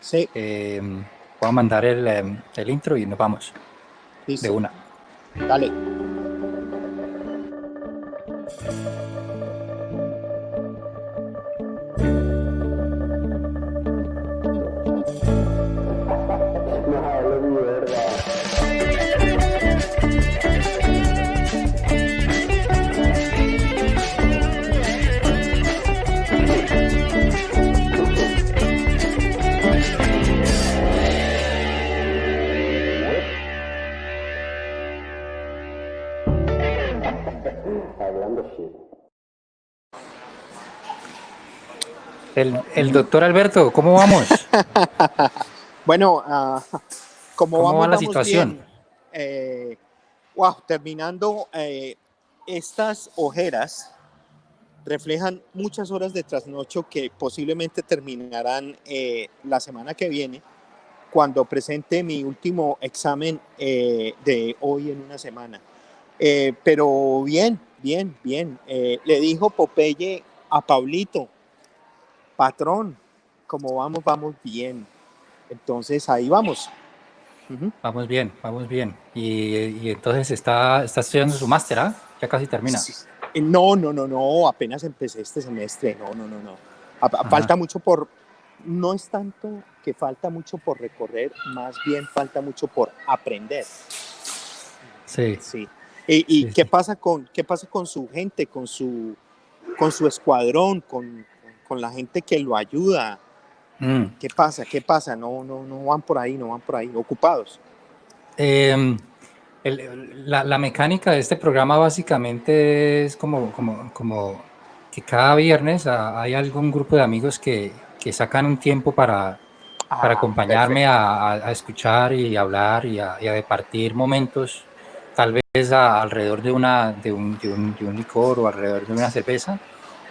Sí, Voy a mandar el intro y nos vamos de listo. una. Dale. El doctor Alberto, ¿cómo vamos? Bueno, como ¿Cómo va vamos, la vamos situación? bien. Wow, terminando, estas ojeras reflejan muchas horas de trasnocho que posiblemente terminarán la semana que viene, cuando presente mi último examen de hoy en una semana. Pero bien, bien, bien. Le dijo Popeye a Pablito, patrón, como vamos, vamos bien. Entonces ahí vamos. Uh-huh. Vamos bien, vamos bien. Y entonces está estudiando su máster, ¿ah? Ya casi termina. Sí. No, no, no, no, apenas empecé este semestre. No, no, no, no. Ajá, Falta mucho por, no es tanto que falta mucho por recorrer, más bien falta mucho por aprender. sí, Sí. ¿Y sí, sí. qué pasa con su gente, con su escuadrón, con la gente que lo ayuda? Mm. ¿Qué pasa? ¿Qué pasa? No, no, no van por ahí, no van por ahí, ocupados. Em, la mecánica de este programa básicamente es como que cada viernes hay algún grupo de amigos que sacan un tiempo para Ah, acompañarme perfecto. a escuchar y hablar y a departir momentos, tal vez alrededor de un licor o alrededor de una cerveza,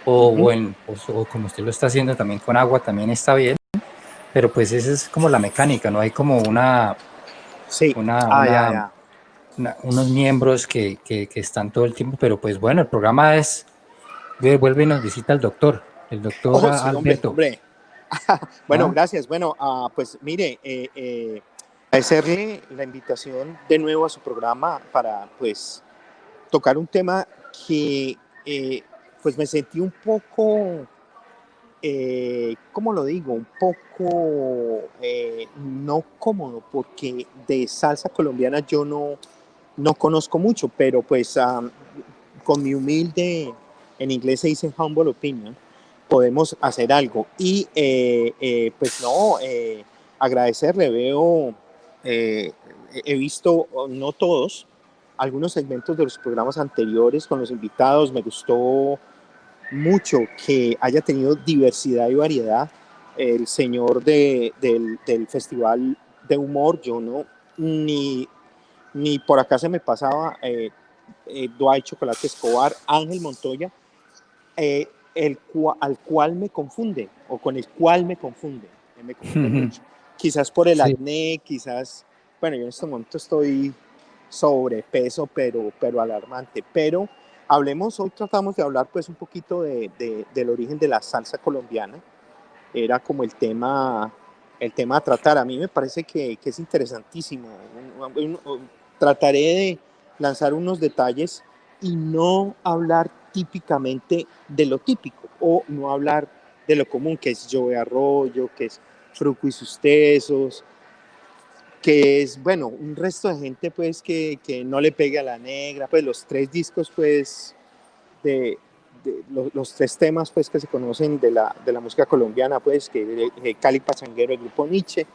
Uh-huh. o como usted lo está haciendo también con agua, también está bien, pero pues esa es como la mecánica, no hay como Sí. una, Ah, ya, una, ya. unos miembros que están todo el tiempo, pero pues bueno, el programa es, vuelve y nos visita el doctor Oh, sí, hombre, Alberto. hombre. Bueno, ¿Ah? gracias. Bueno, pues mire, agradecerle la invitación de nuevo a su programa para, pues, tocar un tema que, pues, me sentí un poco, ¿cómo lo digo? Un poco no cómodo, porque de salsa colombiana yo no conozco mucho, pero pues con mi humilde, en inglés se dice humble opinion, podemos hacer algo. Y pues no, agradecerle, veo, eh, he visto, no todos, algunos segmentos de los programas anteriores con los invitados, me gustó mucho que haya tenido diversidad y variedad. El señor del Festival de Humor, yo no, ni, ni por acá se me pasaba, Dwight Chocolate Escobar, Ángel Montoya, al cual me confunde, o con el cual me confunde mucho. Quizás por el Sí. acné, quizás, bueno, yo en este momento estoy sobrepeso, pero alarmante. Pero hablemos, hoy tratamos de hablar pues un poquito del origen de la salsa colombiana. Era como el tema a tratar. A mí me parece que es interesantísimo. Trataré de lanzar unos detalles y no hablar típicamente de lo típico, o no hablar de lo común, que es Joe Arroyo, que es Fruco y sus tesos, que es, bueno, un resto de gente pues que no le pegue a la negra, pues los tres discos pues de, los tres temas pues que se conocen de la música colombiana, pues que Cali Pachanguero, el grupo Nietzsche,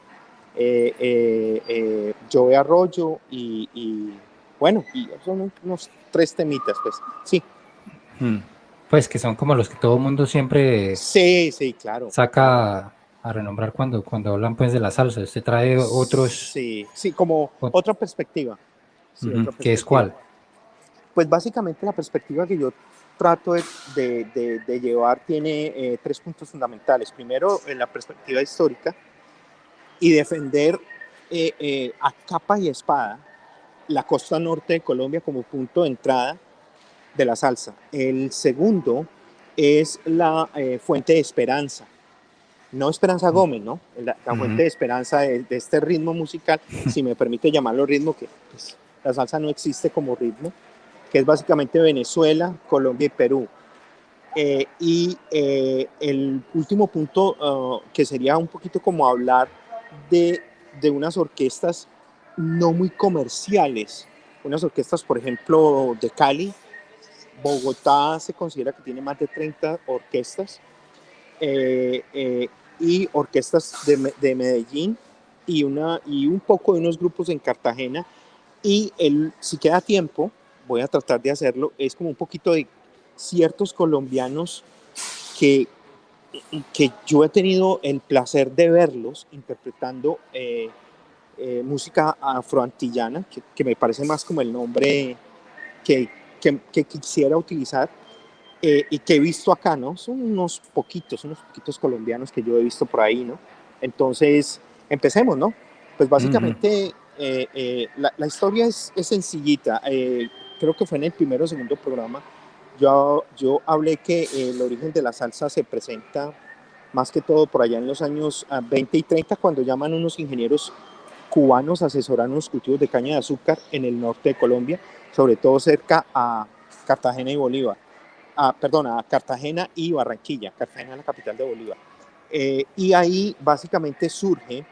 Joe Arroyo y bueno, y son unos tres temitas, pues sí. Mm. Pues que son como los que todo el mundo siempre Sí, sí, claro, claro. saca a renombrar cuando hablan pues de la salsa. Usted trae otros, Sí, sí, como otra perspectiva. Sí, otra ¿qué es perspectiva. cuál? Pues básicamente la perspectiva que yo trato de llevar tiene tres puntos fundamentales. Primero, la perspectiva histórica y defender a capa y espada la costa norte de Colombia como punto de entrada de la salsa. El segundo es la fuente de esperanza, no Esperanza Gómez, ¿no? La fuente de esperanza de este ritmo musical, si me permite llamarlo ritmo, que pues, la salsa no existe como ritmo, que es básicamente Venezuela, Colombia y Perú. El último punto que sería un poquito como hablar de unas orquestas no muy comerciales, unas orquestas, por ejemplo, de Cali. Bogotá se considera que tiene más de 30 orquestas, y orquestas de Medellín y un poco de unos grupos en Cartagena. Y si queda tiempo, voy a tratar de hacerlo, es como un poquito de ciertos colombianos que, que yo he tenido el placer de verlos interpretando música afroantillana, que me parece más como el nombre que quisiera utilizar, y que he visto acá, ¿no? Son unos poquitos colombianos que yo he visto por ahí, ¿no? Entonces, empecemos, ¿no? Pues básicamente la historia es sencillita. Creo que fue en el primero o segundo programa. Yo hablé que el origen de la salsa se presenta más que todo por allá en los años 20 y 30, cuando llaman unos ingenieros cubanos a asesorar unos cultivos de caña de azúcar en el norte de Colombia, sobre todo cerca a Cartagena y Bolívar. A Cartagena y Barranquilla. Cartagena es la capital de Bolívar. Y ahí básicamente surge,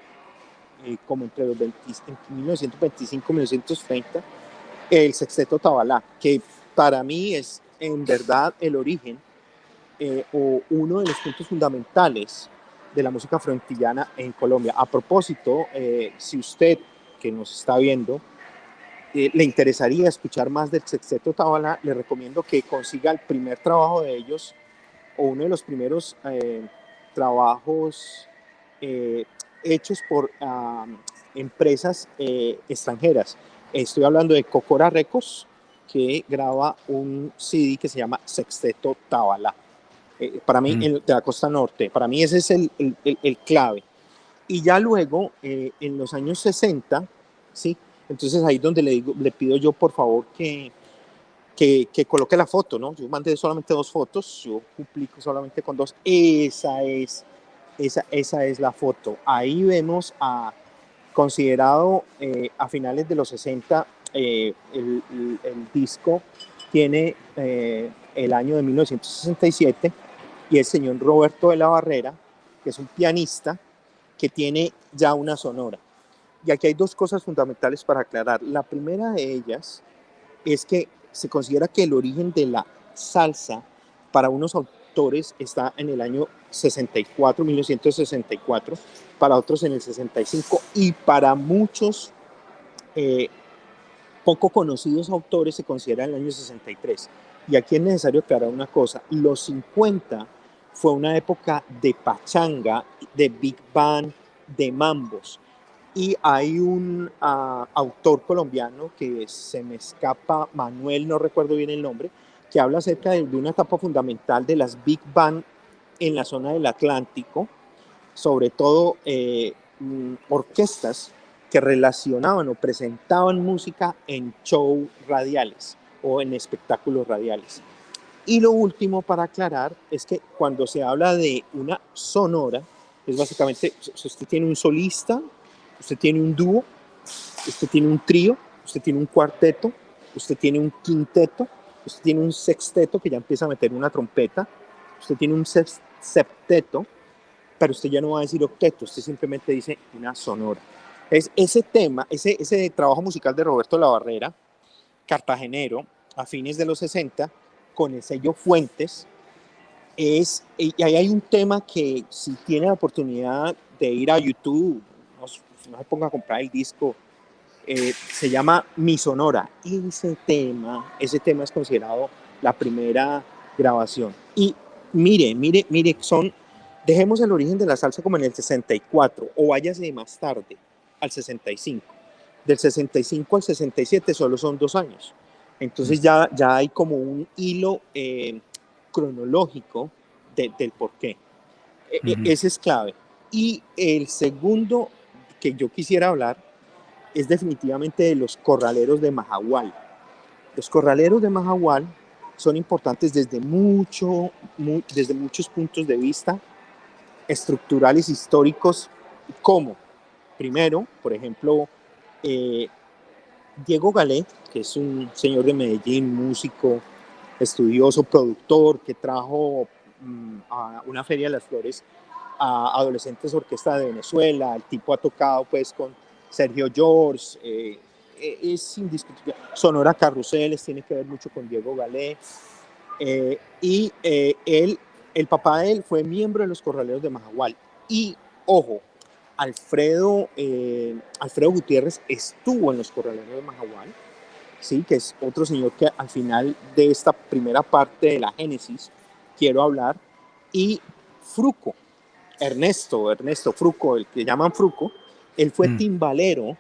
como entre los 1925 y 1930, el sexteto Tabalá, que para mí es en verdad el origen, o uno de los puntos fundamentales de la música frontillana en Colombia. A propósito, si usted que nos está viendo le interesaría escuchar más del Sexteto Tabalá, le recomiendo que consiga el primer trabajo de ellos, o uno de los primeros trabajos hechos por empresas extranjeras. Estoy hablando de Cocora Records, que graba un CD que se llama Sexteto Tabalá. Para mí, de la costa norte, para mí ese es el clave. Y ya luego, en los años 60, ¿sí? Entonces ahí es donde le pido yo, por favor, que coloque la foto, ¿no? Yo mandé solamente 2 fotos, yo publico solamente con 2. Esa es la foto. Ahí vemos considerado a finales de los 60, el disco tiene el año de 1967, y el señor Roberto de la Barrera, que es un pianista, que tiene ya una sonora. Y aquí hay 2 cosas fundamentales para aclarar. La primera de ellas es que se considera que el origen de la salsa para unos autores está en el año 64, 1964, para otros en el 65, y para muchos poco conocidos autores se considera en el año 63. Y aquí es necesario aclarar una cosa: los 50 fue una época de pachanga, de big band, de mambos. Y hay un autor colombiano que se me escapa, Manuel, no recuerdo bien el nombre, que habla acerca de una etapa fundamental de las big band en la zona del Atlántico, sobre todo orquestas que relacionaban o presentaban música en shows radiales o en espectáculos radiales. Y lo último para aclarar es que cuando se habla de una sonora, es básicamente, si usted tiene un solista, usted tiene un dúo, usted tiene un trío, usted tiene un cuarteto, usted tiene un quinteto, usted tiene un sexteto que ya empieza a meter una trompeta, usted tiene un septeto, pero usted ya no va a decir octeto, usted simplemente dice una sonora. Es ese tema, ese trabajo musical de Roberto La Barrera, cartagenero, a fines de los 60, con el sello Fuentes, y ahí hay un tema que, si tiene la oportunidad de ir a YouTube, no se ponga a comprar el disco, se llama Mi Sonora. Y ese tema es considerado la primera grabación. Y mire, dejemos el origen de la salsa como en el 64, o váyase más tarde, al 65. Del 65 al 67 solo son 2 años. Entonces ya hay como un hilo cronológico del porqué. Ese es clave. Y el segundo que yo quisiera hablar es definitivamente de los corraleros de Majagual. Los corraleros de Majagual son importantes desde muchos puntos de vista, estructurales históricos, como, primero, por ejemplo, Diego Galé, que es un señor de Medellín, músico, estudioso, productor, que trajo a una feria de las flores a adolescentes orquesta de Venezuela. El tipo ha tocado pues con Sergio George, es indiscutible. Sonora Carruseles tiene que ver mucho con Diego Galé. El papá de él fue miembro de los Corraleros de Majagual. Y, ojo, Alfredo Gutiérrez estuvo en los Corraleros de Majagual, ¿sí? Que es otro señor que al final de esta primera parte de la génesis quiero hablar. Y Fruco, Ernesto Fruco, el que llaman Fruco, él fue timbalero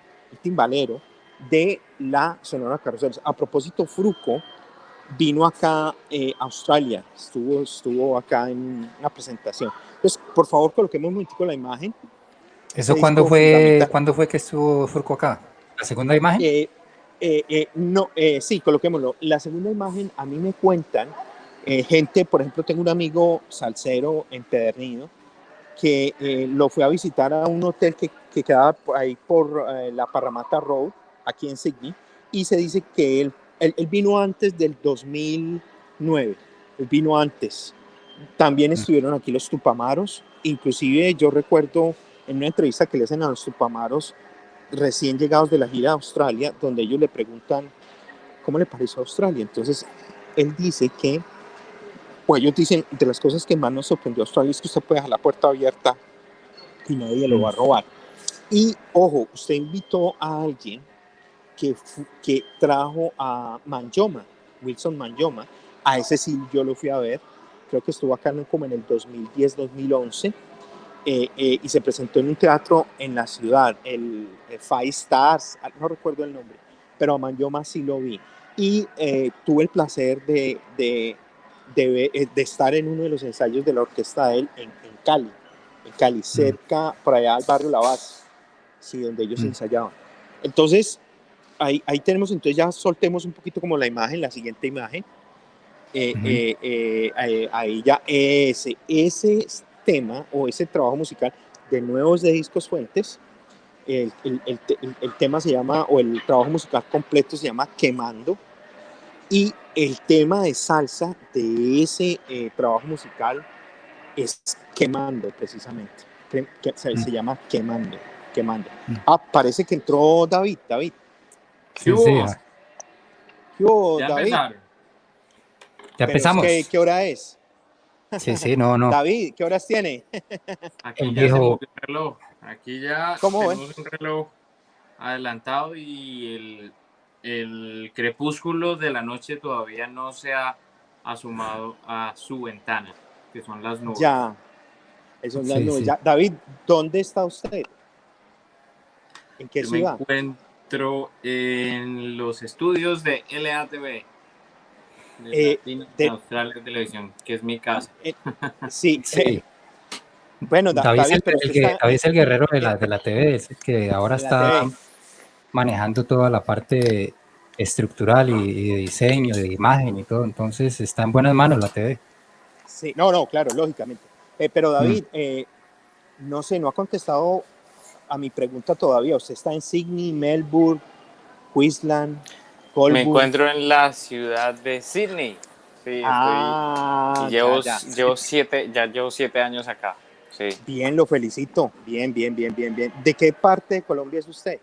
de la Sonora Carruseles. A propósito, Fruco vino acá a Australia, estuvo acá en una presentación. Entonces, por favor, coloquemos un momentico la imagen. ¿Eso cuándo fue que estuvo Furco acá? ¿La segunda imagen? No, sí, coloquémoslo. La segunda imagen, a mí me cuentan gente, por ejemplo, tengo un amigo salsero empedernido que lo fue a visitar a un hotel que quedaba ahí por la Parramatta Road, aquí en Sydney, y se dice que él vino antes del 2009, él vino antes. También estuvieron aquí los Tupamaros, inclusive yo recuerdo en una entrevista que le hacen a los Tupamaros recién llegados de la gira a Australia, donde ellos le preguntan cómo le pareció Australia. Entonces él dice que, pues ellos dicen, de las cosas que más nos sorprendió a Australia es que usted puede dejar la puerta abierta y nadie lo va a robar. Y ojo, usted invitó a alguien que trajo a Manjoma, Wilson Manjoma. A ese sí yo lo fui a ver, creo que estuvo acá como en el 2010-2011, y se presentó en un teatro en la ciudad, el Five Stars, no recuerdo el nombre, pero a Manjoma sí lo vi. Y tuve el placer de estar en uno de los ensayos de la orquesta de él en Cali, cerca, por allá al barrio La Base, sí, donde ellos ensayaban. Entonces, ahí tenemos, entonces ya soltemos un poquito como la imagen, la siguiente imagen. Ahí ya ese tema o ese trabajo musical de nuevos de Discos Fuentes, el tema se llama, o el trabajo musical completo se llama Quemando, y el tema de salsa de ese trabajo musical es Quemando, precisamente. Se llama Quemando. Parece que entró David. Sí, sí. ¿Qué hubo, Ya David? empezaron. Ya empezamos. ¿Qué hora es? Sí, no. David, ¿qué horas tiene? Aquí Él ya se dijo, movió el reloj. Aquí ya ¿Cómo tenemos un reloj adelantado y el crepúsculo de la noche todavía no se ha asomado a su ventana, que son las nubes. Ya, son las nubes. sí. Ya. David, ¿dónde está usted? ¿En qué Yo me ciudad? encuentro en los estudios de LATV, de Latino Australia Televisión, que es mi casa. Sí. Sí. Bueno, David, pero usted está David es el guerrero de la TV, es el que ahora en la está TV. manejando toda la parte estructural y de diseño, de imagen y todo, entonces está en buenas manos la TV. Sí, no, claro, lógicamente. Pero David, no sé, no ha contestado a mi pregunta todavía. ¿Usted está en Sydney, Melbourne, Queensland, Colburn? Me encuentro en la ciudad de Sydney. Sí, llevo 7 años acá. Sí. Bien, lo felicito. Bien. ¿De qué parte de Colombia es usted?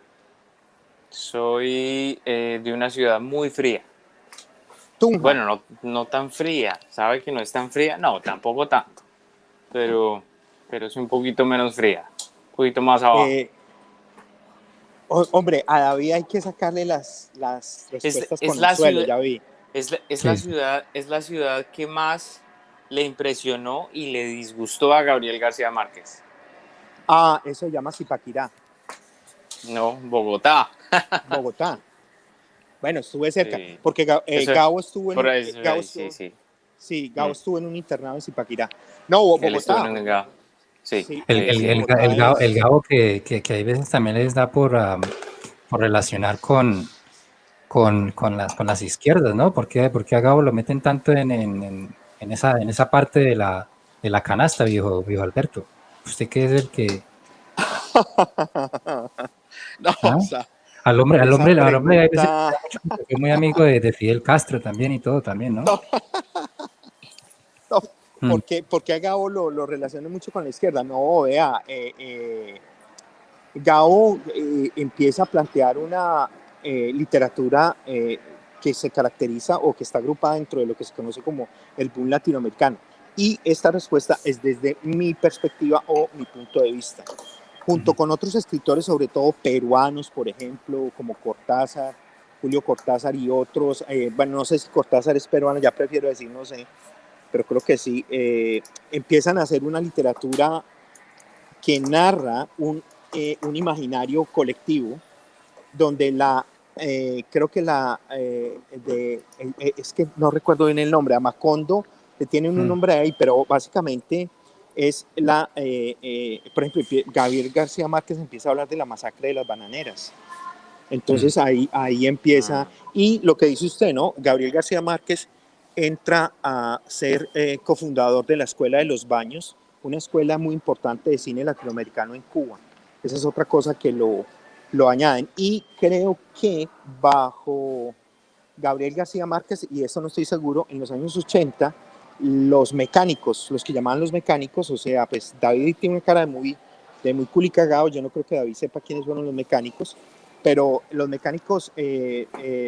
Soy de una ciudad muy fría. Tunja. Bueno, no tan fría. ¿Sabe que no es tan fría? No, tampoco tanto. Pero es un poquito menos fría. Un poquito más abajo. Hombre, a David hay que sacarle las respuestas con el suelo, ya vi. Es la ciudad que más le impresionó y le disgustó a Gabriel García Márquez. Eso se llama Zipaquirá. No, Bogotá. Bogotá. Bueno, estuve cerca, Sí. porque Gabo estuvo estuvo en un internado en Zipaquirá. No, Bogotá. Sí. El Gabo que hay veces también les da por relacionar con las izquierdas, ¿no? ¿Por qué a Gabo lo meten tanto en esa parte de la canasta, viejo Alberto? Usted que es el que... No, ¿Ah? o sea, Al hombre, esa hay veces que pregunta, da mucho porque fue muy amigo de Fidel Castro también y todo también, ¿no? no, no, Mm, porque a Gabo lo relaciona mucho con la izquierda. No, vea, Gabo empieza a plantear una literatura que se caracteriza o que está agrupada dentro de lo que se conoce como el boom latinoamericano. Y esta respuesta es desde mi perspectiva o mi punto de vista. Junto con otros escritores, sobre todo peruanos, por ejemplo, como Cortázar, Julio Cortázar y otros, bueno, no sé si Cortázar es peruano, ya prefiero decir no sé, pero creo que sí, empiezan a hacer una literatura que narra un imaginario colectivo donde creo que es que no recuerdo bien el nombre, Amacondo, le tienen un mm, nombre ahí, pero básicamente es por ejemplo, Gabriel García Márquez empieza a hablar de la masacre de las bananeras. mm, Entonces ahí empieza, y lo que dice usted, ¿no? Gabriel García Márquez entra a ser cofundador de la Escuela de los Baños, una escuela muy importante de cine latinoamericano en Cuba. Esa es otra cosa que lo añaden. Y creo que bajo Gabriel García Márquez, y eso no estoy seguro, en los años 80, los mecánicos, los que llamaban los mecánicos, o sea, pues David tiene una cara de muy culicagado, yo no creo que David sepa quiénes fueron los mecánicos, pero los mecánicos,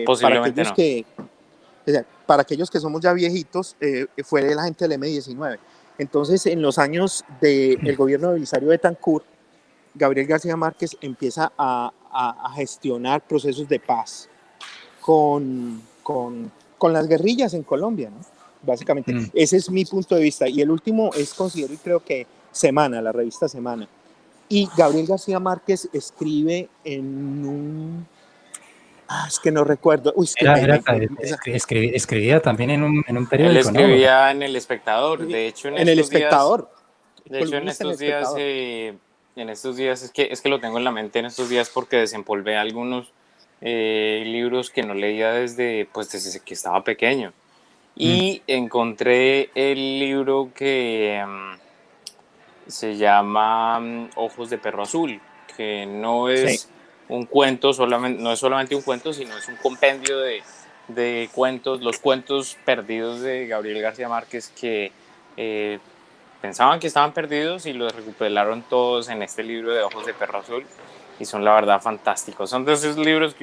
Posiblemente no. o sea, para aquellos que somos ya viejitos, fue la gente del M-19. Entonces, en los años del gobierno de Belisario Betancur, Gabriel García Márquez empieza a gestionar procesos de paz con las guerrillas en Colombia, ¿no? Básicamente, mm. ese es mi punto de vista. Y el último es, considero y creo que Semana, la revista Semana. Y Gabriel García Márquez escribe en un... es que no recuerdo. Uy, es que Escribía también en un Él periódico, ¿no? escribía en El Espectador. De hecho, en El Espectador. en Columnista en El estos días, Espectador. es que lo tengo en la mente en estos días porque desempolvé algunos libros que no leía desde que estaba pequeño. Mm, Y encontré el libro que se llama Ojos de Perro Azul, que no Sí. es un cuento, no es solamente un cuento, sino es un compendio de cuentos, los cuentos perdidos de Gabriel García Márquez que pensaban que estaban perdidos y los recuperaron todos en este libro de Ojos de Perro Azul y son la verdad fantásticos. Son de esos libros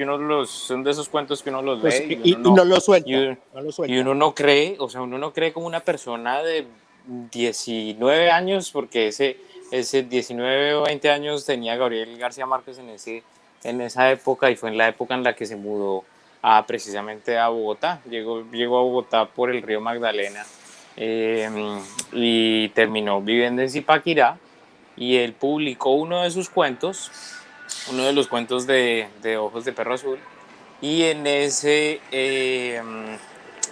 son de esos cuentos que uno los Pues, lee y no lo suelta. y, No lo y suelta. uno no cree, o sea, uno no cree como una persona de 19 años, porque ese 19 o 20 años tenía Gabriel García Márquez en esa época y fue en la época en la que se mudó precisamente a Bogotá. Llegó a Bogotá por el río Magdalena y terminó viviendo en Zipaquirá y él publicó uno de sus cuentos, uno de los cuentos de Ojos de Perro Azul y en ese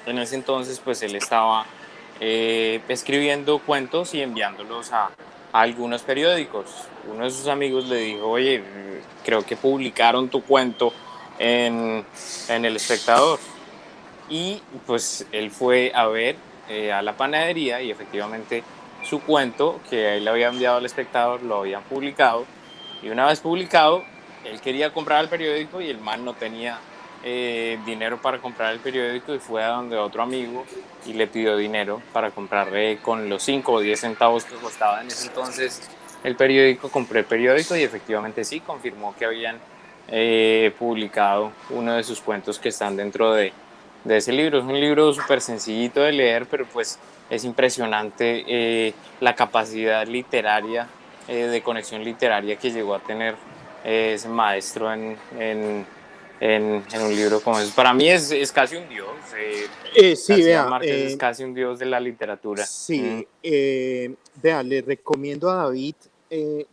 entonces pues él estaba escribiendo cuentos y enviándolos a algunos periódicos. Uno de sus amigos le dijo, oye, creo que publicaron tu cuento en El Espectador. Y pues él fue a ver a la panadería y efectivamente su cuento que él había enviado al Espectador lo habían publicado. Y una vez publicado, él quería comprar el periódico y el man no tenía dinero para comprar el periódico y fue a donde otro amigo y le pidió dinero para comprarle con los 5 o 10 centavos que costaba en ese entonces el periódico. Compré el periódico y efectivamente sí, confirmó que habían publicado uno de sus cuentos que están dentro de ese libro. Es un libro súper sencillito de leer, pero pues es impresionante la capacidad literaria, de conexión literaria que llegó a tener ese maestro en un libro como ese. Para mí es casi un dios. Sí, García vea, Márquez es casi un dios de la literatura. sí, vea, le recomiendo a David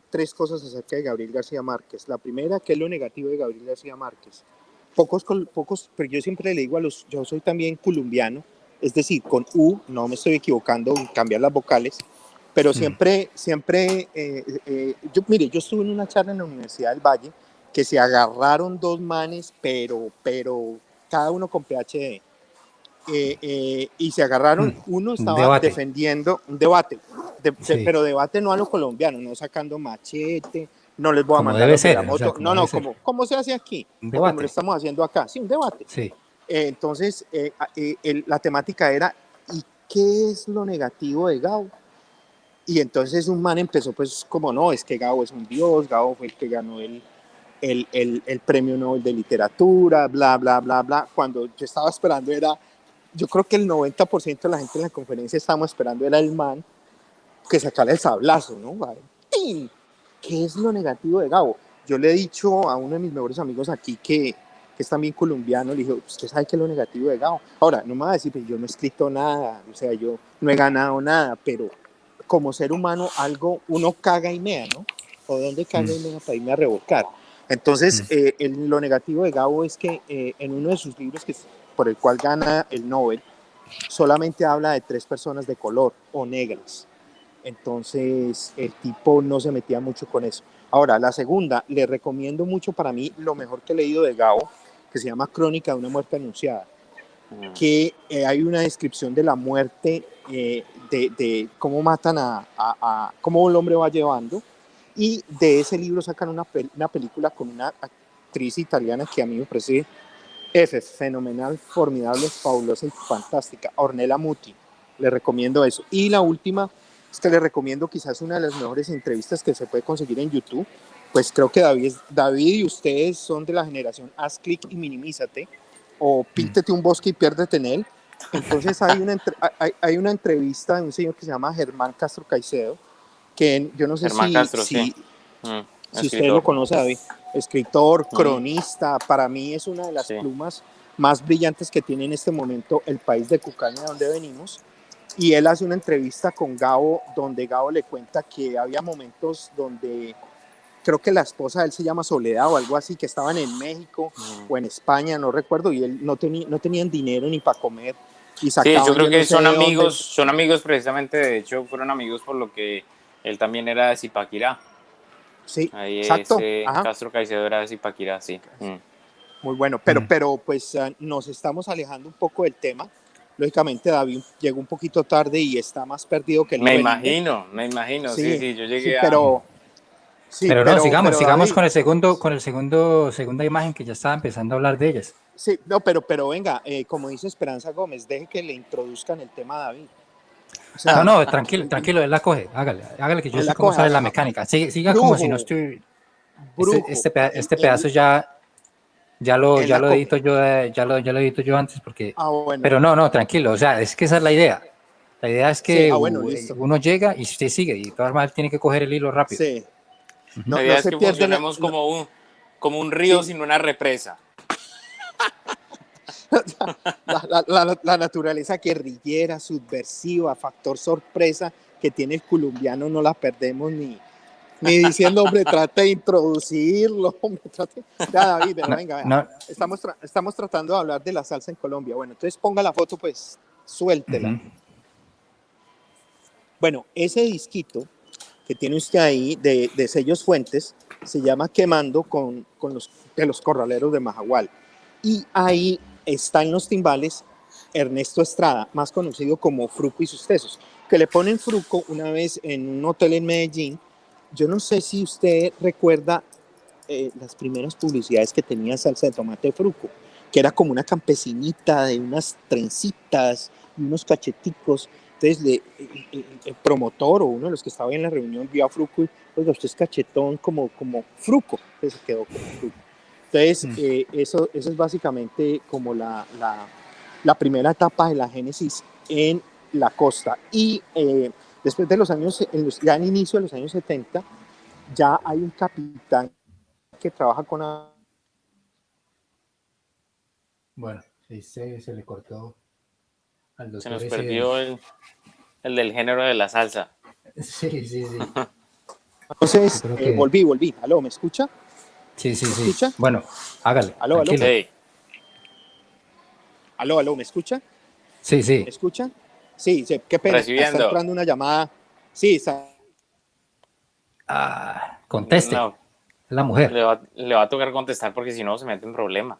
3 cosas acerca de Gabriel García Márquez. La primera, ¿qué es lo negativo de Gabriel García Márquez? Pocos, pero yo siempre le digo yo soy también colombiano, es decir, con U, no me estoy equivocando en cambiar las vocales, pero mm. siempre, mire, yo estuve en una charla en la Universidad del Valle que se agarraron 2 manes, pero cada uno con PhD. Y se agarraron, uno Un estaba debate. defendiendo un debate Sí. pero debate no a lo colombiano, no sacando machete, no les voy a Como mandar debe los de ser, la o moto, sea, como no, debe ser. como se hace aquí, Un o como lo debate. estamos haciendo acá, sí, un debate. Sí. Entonces, la temática era, ¿y qué es lo negativo de Gabo? Y entonces un man empezó pues como no, es que Gabo es un dios, Gabo fue el que ganó el premio Nobel de literatura, bla, bla, bla, bla. Cuando yo estaba esperando era, yo creo que el 90% de la gente en la conferencia estábamos esperando era el man que sacara el sablazo, ¿no? ¡Tin! ¿Qué es lo negativo de Gabo? Yo le he dicho a uno de mis mejores amigos aquí que es también colombiano, le dije, ¿usted sabe qué es lo negativo de Gabo? Ahora, no me va a decir, pues yo no he escrito nada, o sea, yo no he ganado nada, pero como ser humano algo, uno caga y mea, ¿no? ¿O dónde caga y mea para irme a revolcar? Entonces, lo negativo de Gabo es que en uno de sus libros, por el cual gana el Nobel, solamente habla de 3 personas de color o negras. Entonces, el tipo no se metía mucho con eso. Ahora, la segunda, le recomiendo mucho para mí lo mejor que he leído de Gabo, que se llama Crónica de una muerte anunciada, que hay una descripción de la muerte, de cómo matan cómo el hombre va llevando, y de ese libro sacan una película con una actriz italiana que a mí me parece fenomenal, formidable, fabulosa y fantástica, Ornella Muti. Le recomiendo eso. Y la última es que le recomiendo quizás una de las mejores entrevistas que se puede conseguir en YouTube. Pues creo que David y ustedes son de la generación Haz clic y minimízate, o píntate un bosque y piérdete en él. Entonces hay una entrevista de un señor que se llama Germán Castro Caicedo, que yo no sé Germán Castro, si usted lo escritor. conoce, David. Escritor, cronista, para mí es una de las Sí. plumas más brillantes que tiene en este momento el país de Cucaña, donde venimos. Y él hace una entrevista con Gabo, donde Gabo le cuenta que había momentos donde creo que la esposa de él se llama Soledad o algo así, que estaban en México o en España, no recuerdo, y él no tenían dinero ni para comer y Sí, yo sacaban creo yo no que sé de dónde. son amigos precisamente, de hecho fueron amigos por lo que él también era de Zipaquirá. Sí, Ahí exacto. Ajá. Castro Caicedo era de Zipaquirá, sí. Muy bueno, pero pues nos estamos alejando un poco del tema. Lógicamente David llegó un poquito tarde y está más perdido que el Me hijo de Limbe. imagino, sí, Sí, sí, yo sí, llegué a... Pero no, sigamos David, con el segunda imagen que ya estaba empezando a hablar de ellas. sí, no, pero venga, como dice Esperanza Gómez, deje que le introduzcan el tema a David. O No, sea, no, tranquilo, él la coge, hágale que yo él sé la cómo coge, sale la mecánica. Siga como si no brujo, estoy. brujo, Este pedazo ya él la lo coge. edito yo, ya lo edito yo antes porque. Ah, bueno, Pero no, tranquilo, o sea, es que esa es la idea. La idea es sí, que bueno, listo. uno llega y usted sigue, y todo mal tiene que coger el hilo rápido. Sí, La no idea es se que pierden, funcionemos como un río sí, sin una represa. la naturaleza guerrillera, subversiva, factor sorpresa que tiene el colombiano no la perdemos ni diciendo, hombre, trate de introducirlo, hombre, trate. Ya, David, pero venga, vea. No, Estamos tratando de hablar de la salsa en Colombia. Bueno, entonces ponga la foto, pues, suéltela. Bueno, ese disquito que tiene usted ahí de Sellos Fuentes se llama Quemando con los corraleros de Majagual. Y ahí está en los timbales Ernesto Estrada, más conocido como Fruco y sus tesos, que le ponen Fruco una vez en un hotel en Medellín. Yo no sé si usted recuerda las primeras publicidades que tenía salsa de tomate Fruco, que era como una campesinita de unas trencitas y unos cacheticos. Entonces el promotor o uno de los que estaba en la reunión vio a Fruco y, oiga, usted es cachetón como Fruco. Entonces se quedó como Fruco. Entonces eso es básicamente como la primera etapa de la génesis en la costa. Y después de los años, ya en inicio de los años 70, ya hay un capitán que trabaja con... bueno, sí, se le cortó al Se doctor nos ese. perdió el del género de la salsa. Sí. Yo Entonces, creo que. volví. ¿Aló, me escucha? ¿Me Sí. escucha? Bueno, hágale, ¿Aló? tranquilo. Sí, ¿Aló, me escucha? ¿Me Sí. escucha? Sí, qué pena, está recibiendo. entrando una llamada. Sí, está... Conteste, No, es la mujer. le va a tocar contestar porque si no se mete en problemas.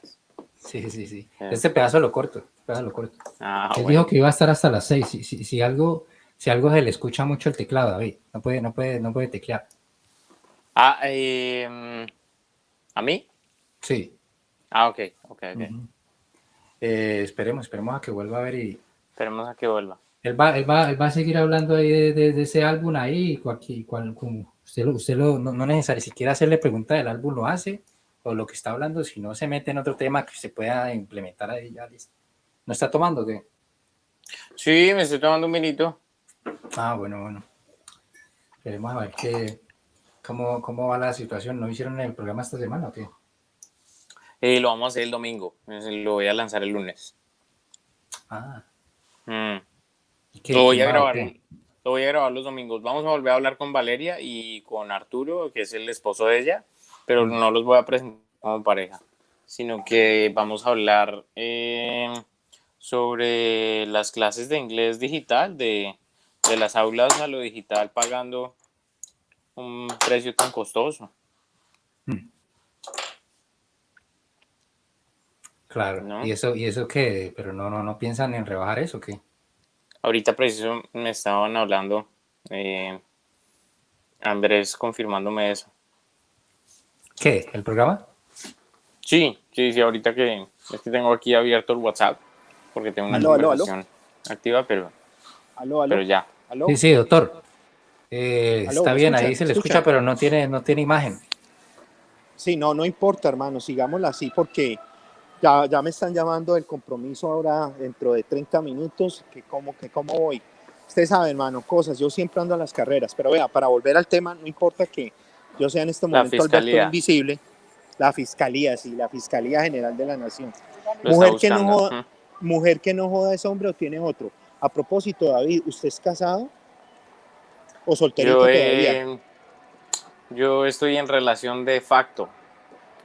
Sí. Este pedazo lo corto. Ah, Él bueno. dijo que iba a estar hasta las 6. Si algo si algo se le escucha mucho el teclado, David. No puede teclear. ¿A mí? Sí. Ok. Uh-huh. Esperemos a que vuelva a ver y Esperemos a que vuelva. él va a seguir hablando ahí de ese álbum ahí, como usted no necesario, si quiere hacerle pregunta del álbum lo hace, o lo que está hablando, si no se mete en otro tema que se pueda implementar ahí ya listo. ¿No está tomando o qué? Sí, me estoy tomando un vinito. Bueno. Queremos a ver cómo va la situación. ¿No hicieron el programa esta semana o qué? Lo vamos a hacer el domingo. Lo voy a lanzar el lunes. Lo voy a grabar. Lo voy a grabar los domingos. Vamos a volver a hablar con Valeria y con Arturo, que es el esposo de ella, pero no los voy a presentar como pareja, sino que vamos a hablar sobre las clases de inglés digital, de las aulas a lo digital pagando un precio tan costoso. Claro, ¿no? ¿Y eso qué? ¿Pero no piensan en rebajar eso o qué? Ahorita preciso me estaban hablando, Andrés confirmándome eso. ¿Qué? ¿El programa? Sí, ahorita es que tengo aquí abierto el WhatsApp, porque tengo una conversación activa, pero ya. ¿Aló? Sí, doctor. ¿Aló? Está ¿Me bien, escuchan? ahí se le escucha, pero no tiene imagen. Sí, no importa, hermano, sigámosla así porque ya me están llamando del compromiso ahora dentro de 30 minutos, que cómo voy. Usted sabe, hermano, cosas, yo siempre ando a las carreras, pero vea, para volver al tema, no importa que yo sea en este La momento Alberto fiscalía Invisible, la Fiscalía, sí, la Fiscalía General de la Nación. lo está buscando. Mujer que no joda ese hombre o tiene otro. A propósito, David, ¿usted es casado o solterito todavía? Yo estoy en relación de facto,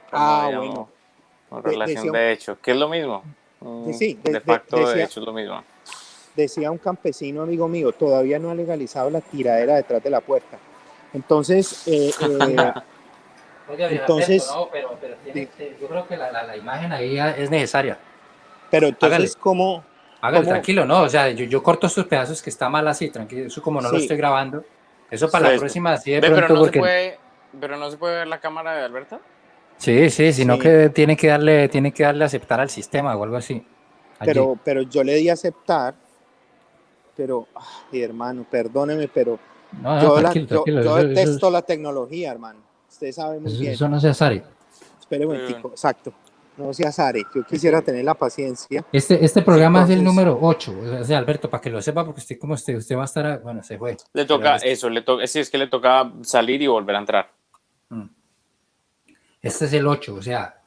como Bueno, digamos, en relación decía, de hecho, que es lo mismo. De facto, de hecho, es lo mismo. Decía un campesino amigo mío, todavía no ha legalizado la tiradera detrás de la puerta. Entonces, Oiga, entonces, no, pero yo creo que la imagen ahí es necesaria. pero entonces, Hágale, ¿cómo? tranquilo, no, o sea, yo corto estos pedazos que está mal así, tranquilo, eso como no lo Sí, estoy grabando, eso para la sí, próxima, así de Pero pronto, no se porque... puede ver la cámara de Alberto. Sí, sino sí, que tiene que darle a aceptar al sistema o algo así. Allí. pero yo le di a aceptar, pero, ay, hermano, perdóneme, pero No, tranquilo, yo detesto la tecnología, hermano. Usted sabe muy bien. eso no es necesario. Espere un momentico, exacto. No se azare, yo quisiera tener la paciencia. Este programa es el Entonces, número 8, o sea, Alberto, para que lo sepa, porque usted va a estar, bueno, se fue. Le Pero toca eso, sí, es que le toca salir y volver a entrar. Este es el 8, o sea,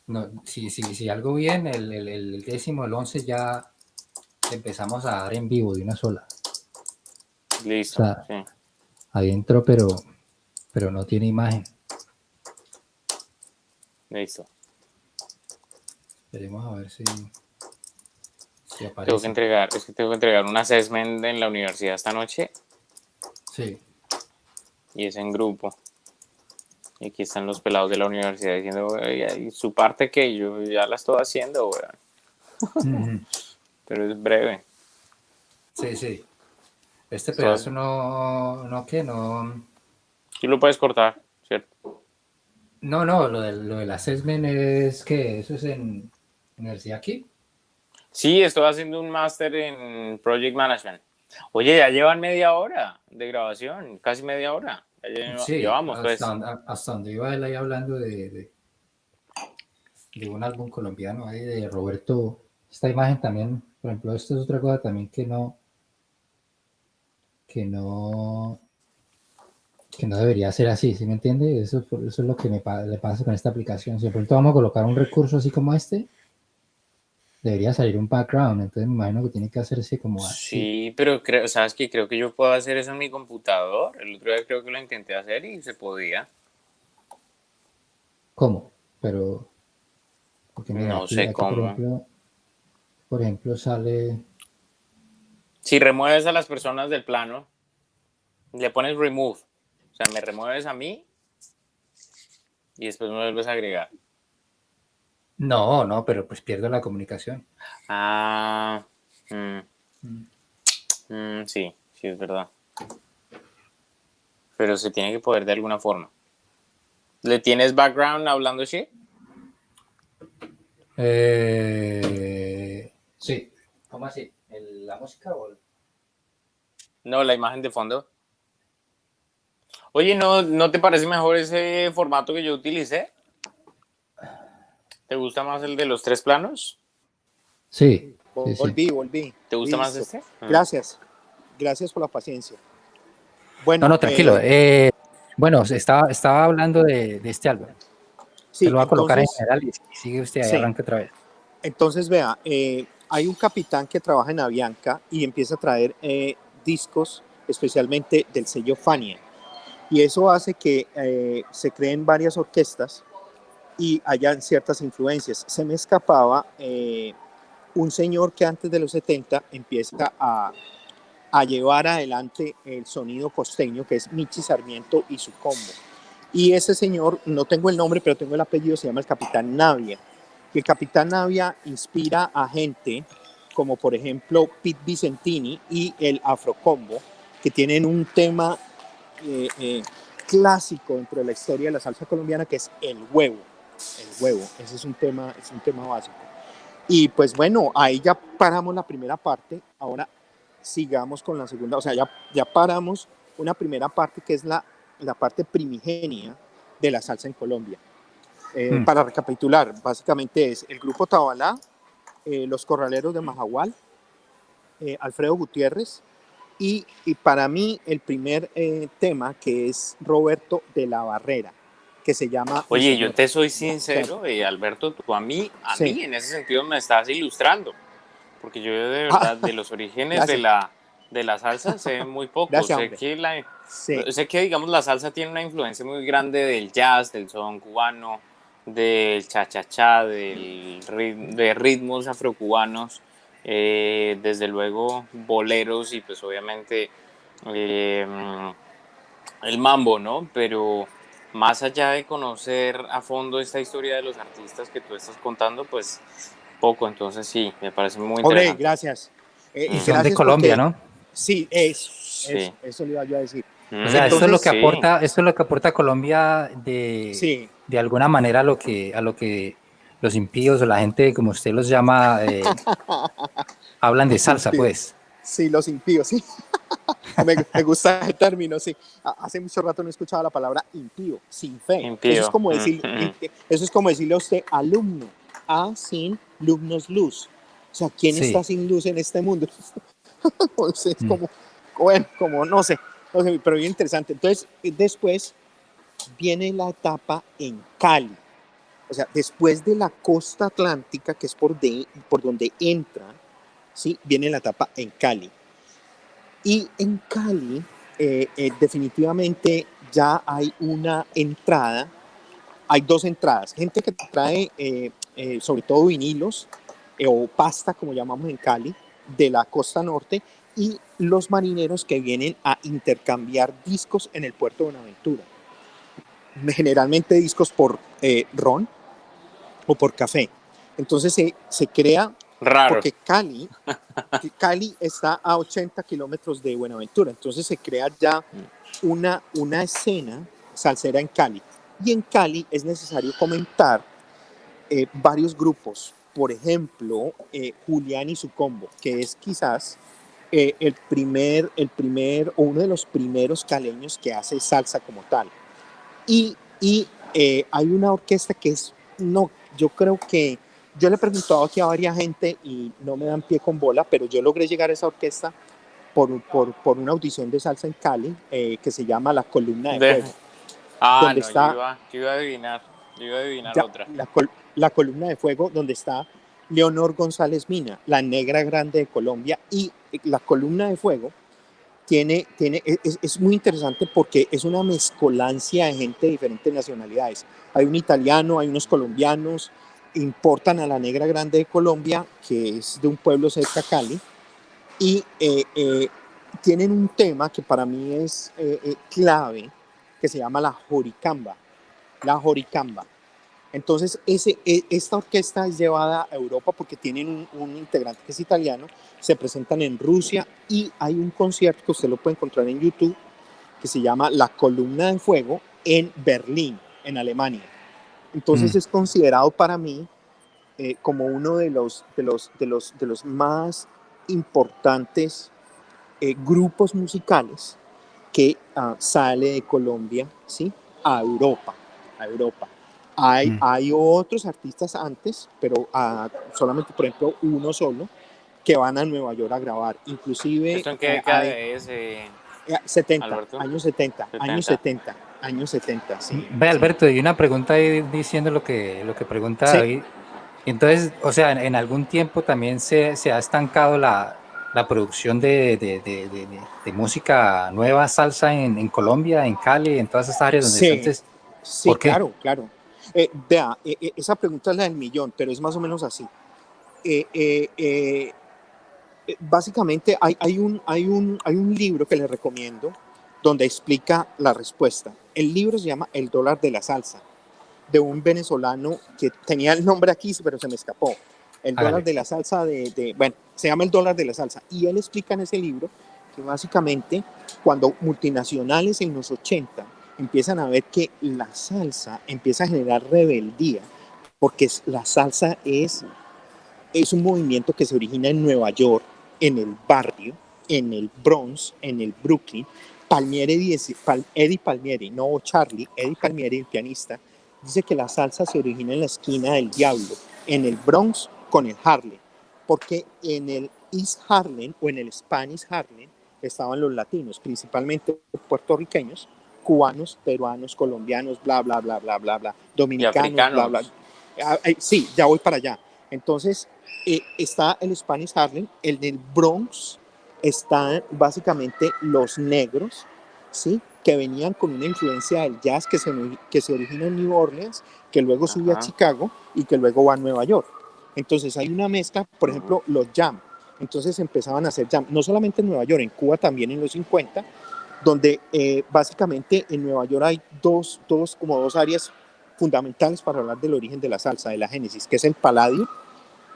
no, si algo bien, el décimo, el 11 ya empezamos a dar en vivo de una sola. Listo, O sea, sí. adentro, pero no tiene imagen. Listo. Esperemos a ver si aparece. Tengo que entregar un assessment en la universidad esta noche. Sí. Y es en grupo. Y aquí están los pelados de la universidad diciendo, ¿y su parte que yo ya la estoy haciendo, weón? Pero es breve. Sí. Este pedazo no. Sí lo puedes cortar, ¿cierto? No, lo del assessment es que eso es en universidad aquí. Sí, estoy haciendo un máster en Project Management. Oye, ya llevan media hora de grabación, casi media hora. Sí, Llevamos, pues. hasta donde iba él ahí hablando de un álbum colombiano ahí de Roberto. Esta imagen también, por ejemplo, esto es otra cosa también que no debería ser así, ¿sí me entiende? Eso es lo que le pasa con esta aplicación. Si de pronto vamos a colocar un recurso así como este, debería salir un background, entonces me imagino que tiene que hacerse como así. Sí, pero ¿sabes qué? Creo que yo puedo hacer eso en mi computador. El otro día creo que lo intenté hacer y se podía. ¿Cómo? Pero, porque mira, No aquí sé cómo. por ejemplo sale... Si remueves a las personas del plano, le pones remove. O sea, me remueves a mí y después me vuelves a agregar. No, pero pues pierdo la comunicación. Sí, sí, es verdad. Pero se tiene que poder de alguna forma. ¿Le tienes background hablando así? Sí. ¿Cómo así? ¿La música o...? No, la imagen de fondo. Oye, ¿no te parece mejor ese formato que yo utilicé? ¿Te gusta más el de los 3 planos? Sí, sí, sí. Volví. ¿Te gusta más Listo. este? Gracias. Gracias por la paciencia. No, Bueno, no, tranquilo. Bueno, estaba hablando de este álbum. Te sí, lo voy a colocar en entonces, general y sigue usted ahí, sí. arranque otra vez. Entonces, vea, hay un capitán que trabaja en Avianca y empieza a traer discos, especialmente del sello Fania. Y eso hace que se creen varias orquestas y hayan ciertas influencias. Se me escapaba un señor que antes de los 70 empieza a llevar adelante el sonido costeño, que es Michi Sarmiento y su combo. Y ese señor, no tengo el nombre, pero tengo el apellido, se llama el Capitán Navia. Y el Capitán Navia inspira a gente como por ejemplo Pete Vicentini y el Afrocombo, que tienen un tema clásico dentro de la historia de la salsa colombiana, que es el huevo. El huevo, ese es un tema básico. Y pues bueno, ahí ya paramos la primera parte, ahora sigamos con la segunda, o sea, ya paramos una primera parte que es la parte primigenia de la salsa en Colombia. Para recapitular, básicamente es el grupo Tabalá, los Corraleros de Majagual, Alfredo Gutiérrez y para mí el primer tema que es Roberto de la Barrera, que se llama Mi Oye, yo Señor. te soy O sea, sincero, Alberto, tú a sí. mí en ese sentido me estás ilustrando, porque yo de Ah, verdad de los orígenes gracias, de la salsa sé muy poco. gracias hombre. Sí, Sé que digamos la salsa tiene una influencia muy grande del jazz, del son cubano, del cha-cha-cha, de ritmos afrocubanos, desde luego boleros y pues obviamente eh, el mambo, ¿no? Pero más allá de conocer a fondo esta historia de los artistas que tú estás contando, pues poco, entonces sí, me parece muy hombre, interesante. gracias. Y Y son de gracias Colombia, porque, ¿no? sí, Sí. eso le iba yo a decir. O sea, Entonces, Sí. esto es lo que aporta Colombia sí, de alguna manera a lo que los impíos o la gente, como usted los llama, hablan de los salsa, impíos. pues. Sí, los impíos, sí. Me gusta el término, sí. Hace mucho rato no escuchaba la palabra impío, sin fe. Impío. Eso es como decirle a usted alumno, a sin lumnos luz. O sea, ¿quién está Sí. sin luz en este mundo? Entonces, Mm. como, bueno, como no sé, pero bien interesante. Entonces, después viene la etapa en Cali. O sea, después de la costa atlántica, que es por donde entran, ¿sí? Viene la etapa en Cali. Y en Cali, definitivamente ya hay una entrada, hay dos entradas. Gente que trae, sobre todo vinilos o pasta, como llamamos en Cali, de la costa norte, y los marineros que vienen a intercambiar discos en el puerto de Buenaventura. Generalmente discos por ron o por café. Entonces se crea, Raro. porque Cali está a 80 kilómetros de Buenaventura, entonces se crea ya una escena salsera en Cali. Y en Cali es necesario comentar varios grupos, por ejemplo, Julián y su combo, que es quizás el primer o uno de los primeros caleños que hace salsa como tal. Y hay una orquesta que es, no, yo creo que, yo le he preguntado aquí a varias gente y no me dan pie con bola, pero yo logré llegar a esa orquesta por una audición de salsa en Cali que se llama La Columna de Fuego, donde No, está yo iba a adivinar. Yo iba a adivinar ya, otra. la Columna de Fuego, donde está Leonor González Mina, la negra grande de Colombia, y la Columna de Fuego es muy interesante porque es una mezcolancia de gente de diferentes nacionalidades. Hay un italiano, hay unos colombianos, importan a la negra grande de Colombia, que es de un pueblo cerca a Cali, y tienen un tema que para mí es clave, que se llama la joricamba. La joricamba. Entonces, esta orquesta es llevada a Europa porque tienen un integrante que es italiano, se presentan en Rusia y hay un concierto que usted lo puede encontrar en YouTube que se llama La Columna de Fuego en Berlín, en Alemania. Entonces es considerado para mí como uno de los más importantes grupos musicales que sale de Colombia, ¿sí? A Europa, a Europa. Hay otros artistas antes, pero solamente, por ejemplo, uno solo, que van a Nueva York a grabar. Inclusive ¿Esto en qué década es, 70, Alberto? años 70, años 70, años 70, sí. Ve, Sí. Alberto, y una pregunta ahí diciendo lo que pregunta Sí. David. Entonces, o sea, en algún tiempo también se ha estancado la producción de música nueva, salsa en Colombia, en Cali, en todas esas áreas donde está. Sí, Entonces, sí, ¿por qué? claro, claro. Vea, esa pregunta es la del millón, pero es más o menos así. Eh, eh, eh, Básicamente hay un libro que le recomiendo donde explica la respuesta. El libro se llama El dólar de la salsa, de un venezolano que tenía el nombre aquí, pero se me escapó. El dólar Hágale. de la salsa bueno, se llama El dólar de la salsa. Y él explica en ese libro que básicamente cuando multinacionales en los 80 empiezan a ver que la salsa empieza a generar rebeldía, porque la salsa es un movimiento que se origina en Nueva York, en el barrio, en el Bronx, en el Brooklyn. Eddie Palmieri, no Charlie, Eddie Palmieri, el pianista, dice que la salsa se origina en la esquina del Diablo, en el Bronx con el Harlem, porque en el East Harlem o en el Spanish Harlem estaban los latinos, principalmente puertorriqueños, cubanos, peruanos, colombianos, bla, bla, bla, bla, bla, bla, Y dominicanos, bla, bla. africanos. Sí, ya voy para allá. Entonces, está el Spanish Harlem, el del Bronx, están básicamente los negros, ¿sí? Que venían con una influencia del jazz que se origina en New Orleans, que luego sube a Chicago y que luego va a Nueva York. Entonces hay una mezcla, por ejemplo, los jam. Entonces empezaban a hacer jam, no solamente en Nueva York, en Cuba también en los 50, donde básicamente en Nueva York hay como dos áreas fundamentales para hablar del origen de la salsa, de la génesis, que es el Palladium,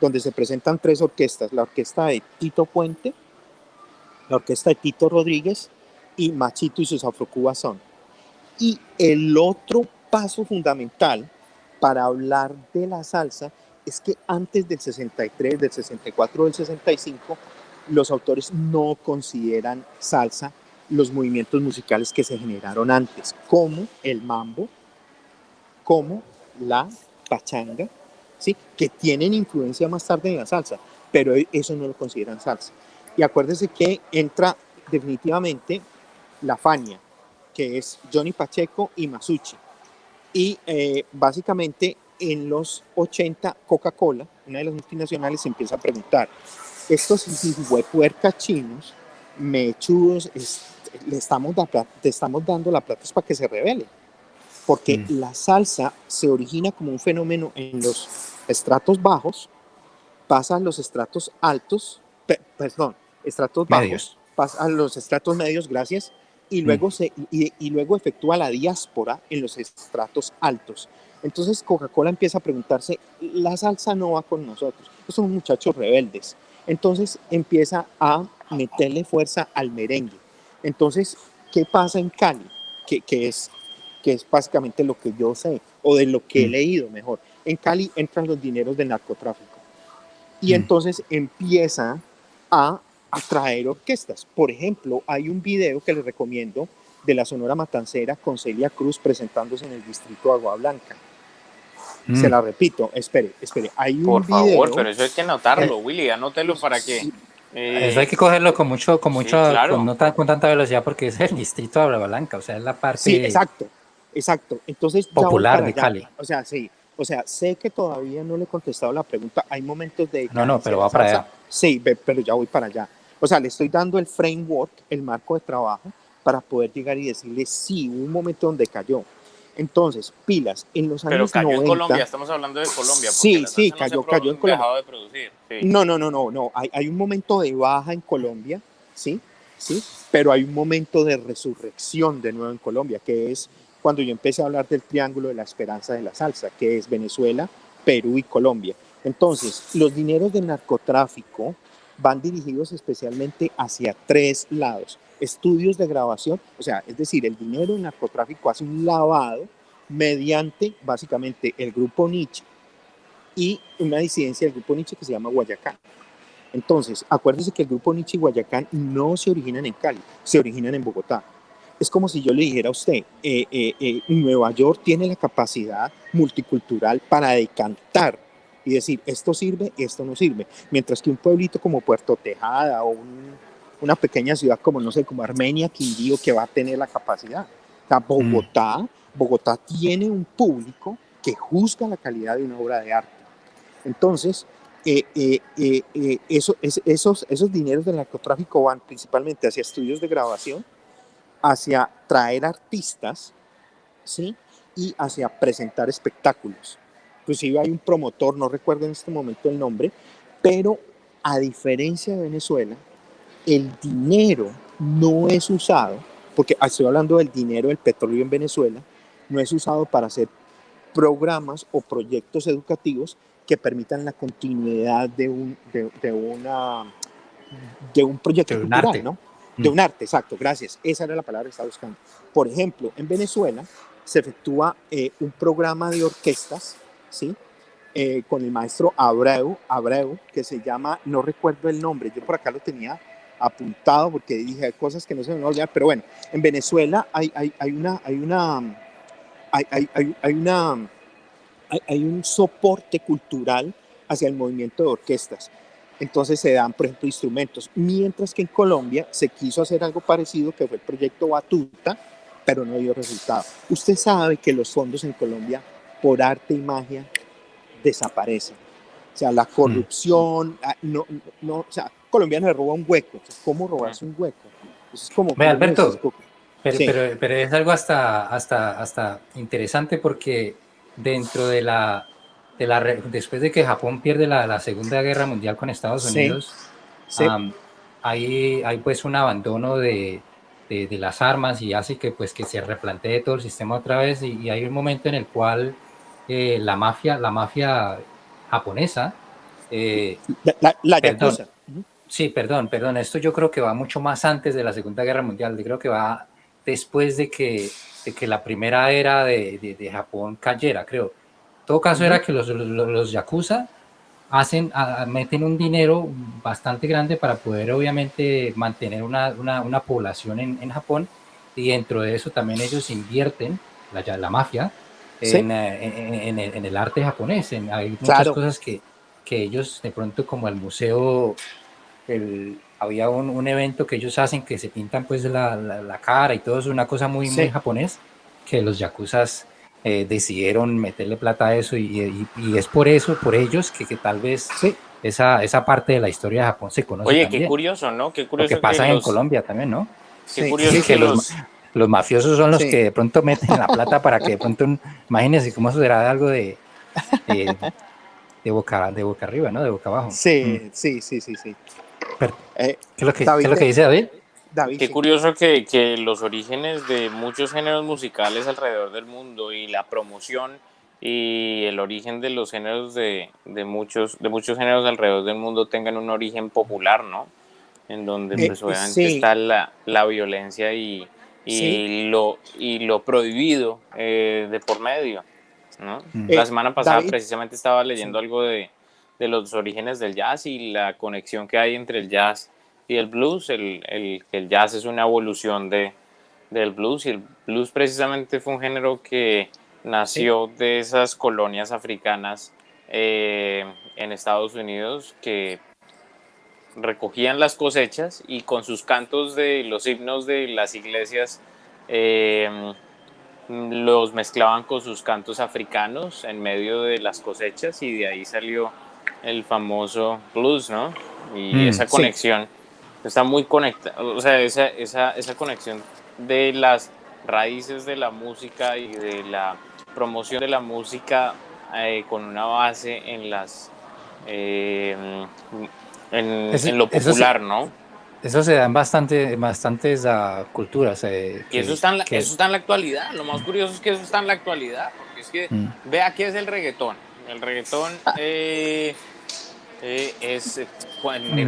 donde se presentan tres orquestas, la orquesta de Tito Puente, la orquesta de Tito Rodríguez y Machito y sus Afrocubas son. Y el otro paso fundamental para hablar de la salsa es que antes del 63, del 64, del 65, los autores no consideran salsa los movimientos musicales que se generaron antes, como el mambo, como la pachanga, ¿sí? Que tienen influencia más tarde en la salsa, pero eso no lo consideran salsa. Y acuérdense que entra definitivamente la Fania, que es Johnny Pacheco y Masucci. Y básicamente en los 80 Coca-Cola, una de las multinacionales, se empieza a preguntar, estos huepuercas chinos, mechudos, le estamos dando la plata para que se rebelen, porque la salsa se origina como un fenómeno en los estratos bajos, pasa a los estratos altos, estratos bajos, Medios. pasa a los estratos medios, gracias, y luego, luego efectúa la diáspora en los estratos altos. Entonces Coca-Cola empieza a preguntarse, la salsa no va con nosotros, son muchachos rebeldes. Entonces empieza a meterle fuerza al merengue. Entonces, ¿qué pasa en Cali? Que es básicamente lo que yo sé, o de lo que he leído mejor. En Cali entran los dineros del narcotráfico. Y entonces empieza a traer orquestas. Por ejemplo, hay un video que les recomiendo de la Sonora Matancera con Celia Cruz presentándose en el distrito de Agua Blanca. Se la repito, espere. Hay un Por video. favor, pero eso hay que anotarlo, Willy, anótelo para que... Eso hay que cogerlo con sí, claro. con tanta velocidad porque es el distrito de Agua Blanca, o sea, es la Sí, parte exacto. Entonces ya voy popular para de allá. Cali. O sea, sí. O sea, sé que todavía no le he contestado la pregunta. Hay momentos de No, decadencia pero de la va para salsa. allá. Sí, pero ya voy para allá. O sea, le estoy dando el framework, el marco de trabajo, para poder llegar y decirle, sí, hubo un momento donde cayó. Entonces, pilas, en los Pero años cayó 90. en Colombia, estamos hablando de Colombia, porque Sí, la salsa no se ha cayó en Colombia. dejado de producir. Sí. No. Hay un momento de baja en Colombia, sí, pero hay un momento de resurrección de nuevo en Colombia, que es cuando yo empecé a hablar del triángulo de la esperanza de la salsa, que es Venezuela, Perú y Colombia. Entonces, los dineros del narcotráfico van dirigidos especialmente hacia 3 lados. Estudios de grabación, o sea, es decir, el dinero del narcotráfico hace un lavado mediante básicamente el grupo Nietzsche y una disidencia del grupo Nietzsche que se llama Guayacán. Entonces, acuérdese que el grupo Nietzsche y Guayacán no se originan en Cali, se originan en Bogotá. Es como si yo le dijera a usted, Nueva York tiene la capacidad multicultural para decantar y decir, esto sirve, esto no sirve. Mientras que un pueblito como Puerto Tejada o una pequeña ciudad como, no sé, como Armenia, Quindío, que va a tener la capacidad. O sea, Bogotá tiene un público que juzga la calidad de una obra de arte. Entonces, esos dineros del narcotráfico van principalmente hacia estudios de grabación, hacia traer artistas, ¿sí? Y hacia presentar espectáculos. Inclusive hay un promotor, no recuerdo en este momento el nombre, pero a diferencia de Venezuela, el dinero no es usado, porque estoy hablando del dinero del petróleo en Venezuela, no es usado para hacer programas o proyectos educativos que permitan la continuidad de un proyecto De un cultural, arte. ¿no? De un arte, exacto, gracias. Esa era la palabra que estaba buscando. Por ejemplo, en Venezuela se efectúa un programa de orquestas, ¿sí? Con el maestro Abreu, que se llama, no recuerdo el nombre, yo por acá lo tenía apuntado porque dije cosas que no se me van a olvidar, pero bueno, en Venezuela hay un soporte cultural hacia el movimiento de orquestas. Entonces se dan, por ejemplo, instrumentos. Mientras que en Colombia se quiso hacer algo parecido, que fue el proyecto Batuta, pero no dio resultado. Usted sabe que los fondos en Colombia, por arte y magia, desaparecen. O sea, la corrupción, o sea, colombiano le roba un hueco. O sea, ¿cómo robarse un hueco? Eso es como Ve, uno dice, Alberto, sí, pero es algo hasta interesante porque dentro después de que Japón pierde la Segunda Guerra Mundial con Estados sí, Unidos, sí. hay pues un abandono de las armas y hace que pues que se replantee todo el sistema otra vez y hay un momento en el cual la mafia japonesa, La perdón, yakuza. sí, perdón, esto yo creo que va mucho más antes de la Segunda Guerra Mundial, yo creo que va después de que la primera era de Japón cayera, creo. En todo caso era que los yakuza meten un dinero bastante grande para poder obviamente mantener una población en Japón y dentro de eso también ellos invierten, la mafia, Sí, en el arte japonés. Hay muchas claro. cosas que ellos de pronto como el museo, había un evento que ellos hacen que se pintan pues la cara y todo es una cosa muy, muy Sí. japonés, que los yakuzas decidieron meterle plata a eso y es por eso, por ellos, que tal vez Sí. esa parte de la historia de Japón se conoce Oye, qué también. curioso, ¿no? Qué Lo que curioso que pasa en Colombia también, ¿no? qué Sí. Que, curioso que que los, los, los mafiosos son los Sí. que de pronto meten la plata para que de pronto, imagínense cómo será algo de, de boca arriba, ¿no? De boca abajo. Sí, sí, sí, sí, sí. Pero, Eh, qué es David, lo que dice David? David, qué sí. curioso que los orígenes de muchos géneros musicales alrededor del mundo y la promoción y el origen de los géneros de muchos géneros alrededor del mundo tengan un origen popular, ¿no? En donde pues obviamente Sí, está la violencia y, sí. y lo prohibido de por medio, ¿no? Mm. La semana pasada David, precisamente estaba sí. leyendo algo de los orígenes del jazz y la conexión que hay entre el jazz y el blues. El jazz es una evolución del blues y el blues precisamente fue un género que Sí. nació de esas colonias africanas en Estados Unidos que recogían las cosechas y con sus cantos de los himnos de las iglesias los mezclaban con sus cantos africanos en medio de las cosechas y de ahí salió el famoso blues, ¿no? Y Mm. esa Sí. conexión está muy conectada, o sea, esa conexión de las raíces de la música y de la promoción de la música con una base en las eh, en Eso, lo eso, sí- popular, ¿no? eso se da en bastantes culturas. Y eso está, eso está en la actualidad. Lo más curioso es que eso está en la actualidad. Porque es que, vea qué es el reggaetón. El reggaetón el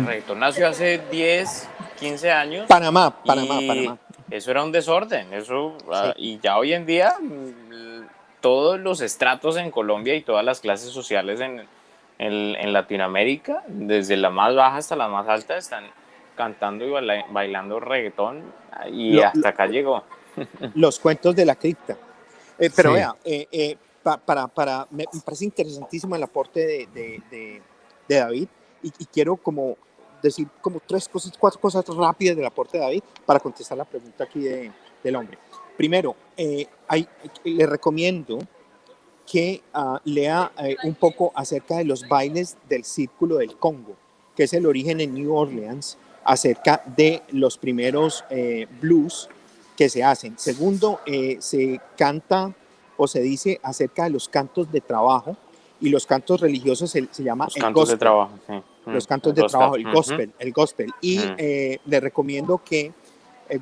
reggaetón nació hace 10, 15 años. Panamá. Eso era un desorden. Sí. Y ya hoy en día todos los estratos en Colombia y todas las clases sociales en Latinoamérica, desde la más baja hasta la más alta, están cantando y bailando reggaetón y hasta acá llegó. Los cuentos de la cripta. Pero Sí. vea, me parece interesantísimo el aporte de David y quiero como decir como 4 cosas rápidas del aporte de David para contestar la pregunta aquí del hombre. Primero, le recomiendo que lea un poco acerca de los bailes del Círculo del Congo, que es el origen en New Orleans, acerca de los primeros blues que se hacen. Segundo, se canta o se dice acerca de los cantos de trabajo, y los cantos religiosos se llama los el cantos gospel. De trabajo, sí. Los cantos de trabajo, el gospel. Y le recomiendo que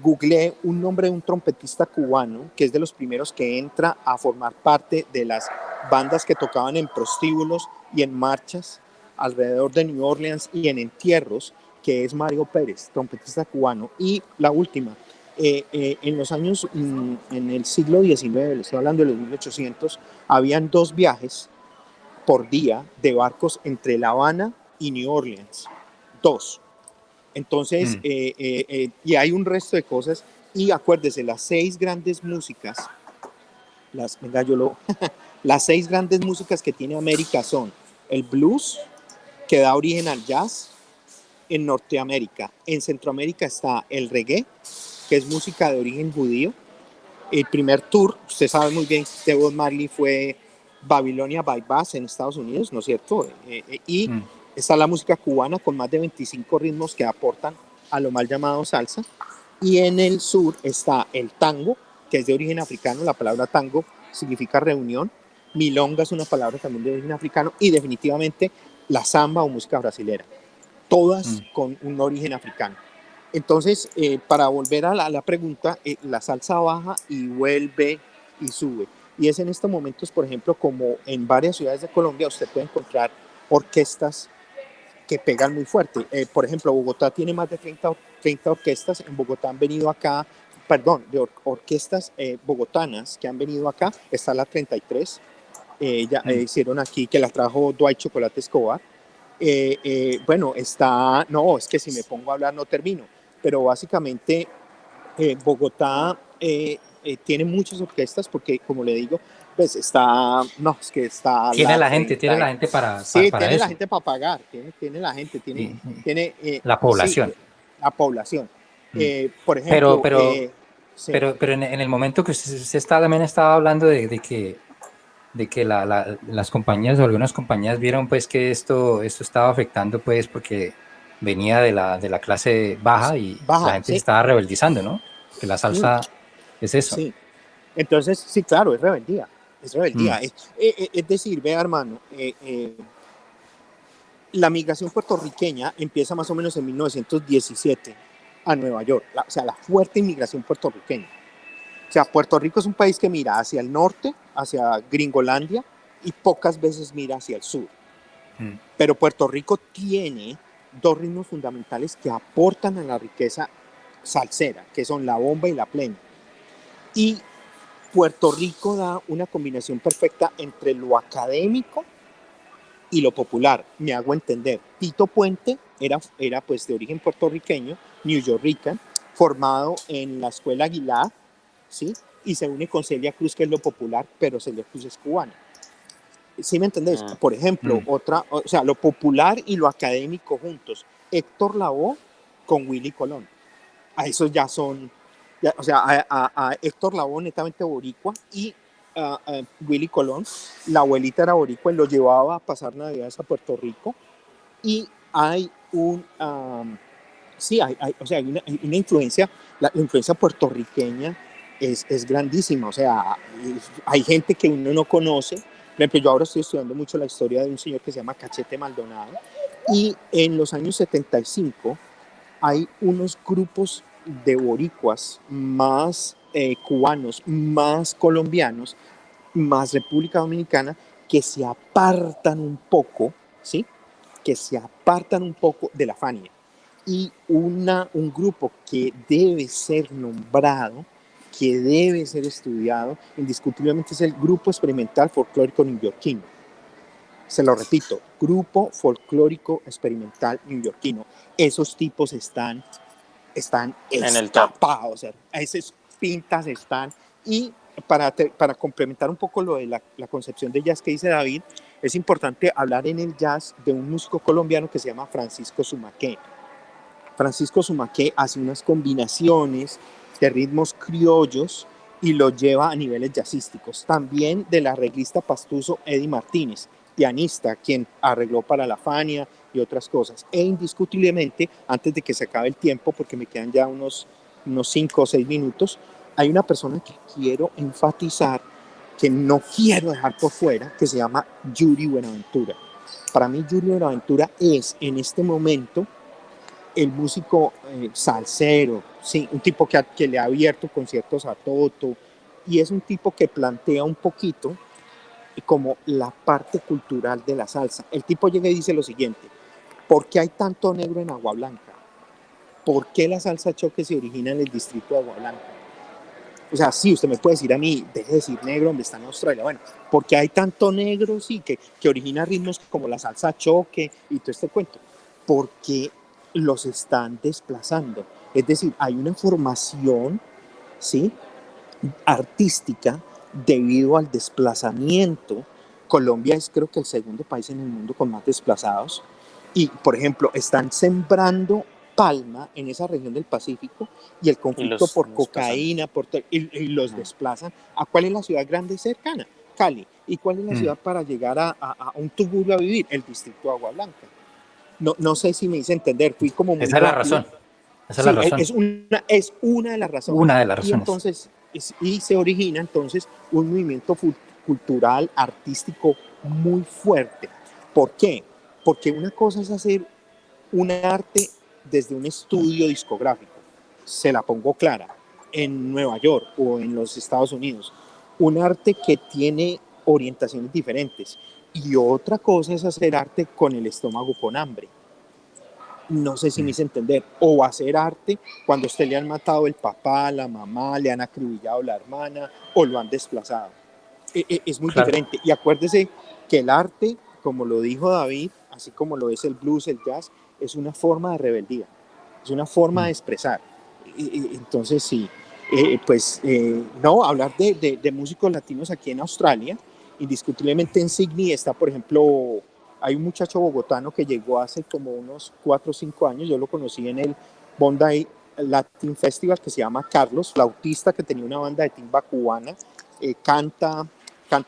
googleé un nombre de un trompetista cubano que es de los primeros que entra a formar parte de las bandas que tocaban en prostíbulos y en marchas alrededor de New Orleans y en entierros, que es Mario Pérez, trompetista cubano. Y la última, en los años, en el siglo XIX, le estoy hablando de los 1800, habían 2 viajes por día de barcos entre La Habana y New Orleans. 2. Entonces, y hay un resto de cosas. Y acuérdese, las 6 grandes músicas, las 6 grandes músicas que tiene América son el blues, que da origen al jazz en Norteamérica. En Centroamérica está el reggae, que es música de origen judío. El primer tour, usted sabe muy bien que Bob Marley fue Babilonia by Bass en Estados Unidos, ¿no es cierto? Y está la música cubana con más de 25 ritmos que aportan a lo mal llamado salsa. Y en el sur está el tango, que es de origen africano. La palabra tango significa reunión. Milonga es una palabra también de origen africano. Y definitivamente la samba o música brasilera. Todas con un origen africano. Entonces, para volver a la pregunta, la salsa baja y vuelve y sube. Y es en estos momentos, por ejemplo, como en varias ciudades de Colombia, usted puede encontrar orquestas que pegan muy fuerte. Por ejemplo, Bogotá tiene más de 30 orquestas. En Bogotá han venido acá, de orquestas bogotanas que han venido acá. Está la 33, hicieron aquí, que la trajo Dwight Chocolate Escobar. Bueno, está, no, es que si me pongo a hablar no termino, pero básicamente Bogotá tiene muchas orquestas porque, como le digo, pues está, no, es que está tiene la gente para sí, para tiene eso. la gente para pagar, tiene la gente, tiene la población. Sí, la población. Por ejemplo, sí. pero en el momento que usted también estaba hablando de que las compañías o algunas compañías vieron pues que esto estaba afectando pues porque venía de la clase baja y la gente se estaba rebeldizando, ¿no? Que la salsa es eso. Sí, entonces sí, claro, es rebeldía. Es decir, vea, hermano, la migración puertorriqueña empieza más o menos en 1917 a Nueva York, o sea, la fuerte inmigración puertorriqueña. O sea, Puerto Rico es un país que mira hacia el norte, hacia Gringolandia, y pocas veces mira hacia el sur. Pero Puerto Rico tiene 2 ritmos fundamentales que aportan a la riqueza salsera, que son la bomba y la plena. Y Puerto Rico da una combinación perfecta entre lo académico y lo popular. Me hago entender. Tito Puente era pues de origen puertorriqueño, New Yorker, formado en la escuela Aguilar, ¿sí? Y se une con Celia Cruz, que es lo popular, pero Celia Cruz es cubana. ¿Sí me entendés? Por ejemplo, o sea, lo popular y lo académico juntos. Héctor Lavoe con Willy Colón. A esos ya son, o sea, a Héctor Lavoe netamente boricua y Willy Colón, la abuelita era boricua y lo llevaba a pasar Navidades a Puerto Rico. Y hay sí, o sea, hay una influencia, la influencia puertorriqueña es grandísima. O sea, hay gente que uno no conoce. Por ejemplo, yo ahora estoy estudiando mucho la historia de un señor que se llama Cachete Maldonado, y en los años 75 hay unos grupos de boricuas más cubanos, más colombianos, más República Dominicana, que se apartan un poco, ¿sí? Que se apartan un poco de la Fania. Y un grupo que debe ser nombrado, que debe ser estudiado, indiscutiblemente es el Grupo Experimental Folclórico Neoyorquino. Se lo repito, Grupo Folclórico Experimental Neoyorquino. Esos tipos están En el top. estapados, esas pintas están. Y para complementar un poco lo de la concepción de jazz que dice David, es importante hablar en el jazz de un músico colombiano que se llama Francisco Zumaqué. Francisco Zumaqué hace unas combinaciones de ritmos criollos y lo lleva a niveles jazzísticos. También del arreglista pastuso Eddie Martínez, pianista, quien arregló para la Fania y otras cosas. E indiscutiblemente, antes de que se acabe el tiempo, porque me quedan ya unos 5 o 6 minutos, hay una persona que quiero enfatizar, que no quiero dejar por fuera, que se llama Yuri Buenaventura. Para mí, Yuri Buenaventura es en este momento el músico salsero, sí, un tipo que le ha abierto conciertos a Toto, y es un tipo que plantea un poquito como la parte cultural de la salsa. El tipo llega y dice lo siguiente: ¿por qué hay tanto negro en Agua Blanca? ¿Por qué la salsa choque se origina en el distrito de Agua Blanca? O sea, sí, usted me puede decir a mí, deje de decir negro donde está en Australia. Bueno, ¿por qué hay tanto negro, sí, que origina ritmos como la salsa choque y todo este cuento? Porque los están desplazando. Es decir, hay una formación, ¿sí?, artística debido al desplazamiento. Colombia es, creo que, el segundo país en el mundo con más desplazados. Y, por ejemplo, están sembrando palma en esa región del Pacífico, y el conflicto por cocaína y los desplazan. ¿A cuál es la ciudad grande cercana? Cali. ¿Y cuál es la ciudad para llegar a un Tugurio a vivir? El distrito de Agua Blanca. No sé si me hice entender, fui como muy Esa es la rápido. razón. Esa es la razón. Es una de las razones. Una de las razones. Y entonces se origina entonces un movimiento cultural, artístico muy fuerte. ¿Por qué? Porque una cosa es hacer un arte desde un estudio discográfico, se la pongo clara, en Nueva York o en los Estados Unidos, un arte que tiene orientaciones diferentes, y otra cosa es hacer arte con el estómago con hambre. No sé si me hice entender. O hacer arte cuando a usted le han matado el papá, la mamá, le han acribillado la hermana o lo han desplazado. Es muy diferente. Y acuérdese que el arte, como lo dijo David, así como lo es el blues, el jazz, es una forma de rebeldía, es una forma de expresar. Entonces sí, no, hablar de músicos latinos aquí en Australia, indiscutiblemente en Sydney está, por ejemplo, hay un muchacho bogotano que llegó hace como unos 4 o 5 años, yo lo conocí en el Bondi Latin Festival, que se llama Carlos, flautista que tenía una banda de timba cubana, canta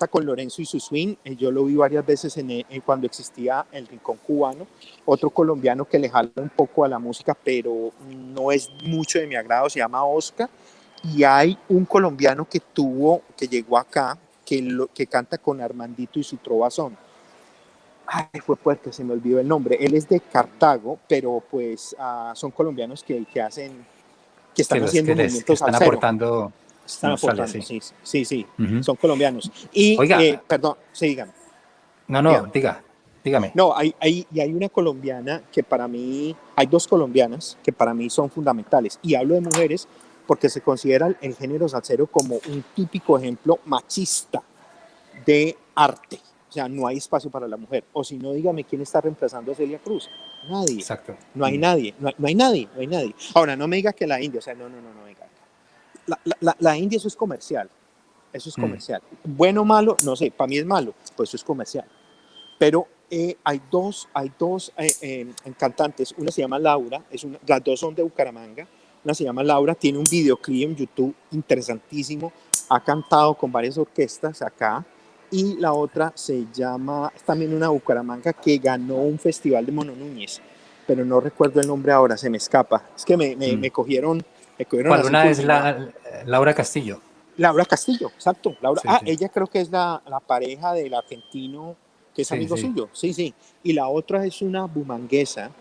con Lorenzo y su swing. Yo lo vi varias veces cuando existía el Rincón Cubano. Otro colombiano que le jala un poco a la música, pero no es mucho de mi agrado, se llama Oscar. Y hay un colombiano que llegó acá, que canta con Armandito y su trovazón. Ay, fue fuerte, se me olvidó el nombre. Él es de Cartago, pero pues son colombianos que están haciendo movimientos están aportando. Están aportando, sí. Sí. Son colombianos. Y, oiga, perdón, sí, dígame. No, dígame. No, hay una colombiana que para mí, hay 2 colombianas que para mí son fundamentales. Y hablo de mujeres porque se considera el género salsero como un típico ejemplo machista de arte. O sea, no hay espacio para la mujer. O si no, dígame quién está reemplazando a Celia Cruz. Nadie. Exacto. No hay nadie. No hay nadie. Ahora, no me diga que la India, o sea, no, venga. La India, eso es comercial. Eso es comercial. Bueno o malo, no sé, para mí es malo, pues eso es comercial. Pero hay dos cantantes, una se llama Laura, las 2 son de Bucaramanga, una se llama Laura, tiene un videoclip en YouTube interesantísimo, ha cantado con varias orquestas acá, y la otra se llama, es también una Bucaramanga que ganó un festival de Mono Núñez, pero no recuerdo el nombre ahora, se me escapa, es que me cogieron. ¿Cuál una es Laura Castillo? Laura Castillo, exacto. Laura. Sí. Ella creo que es la pareja del argentino que es amigo suyo. Sí. Y la otra es una bumanguesa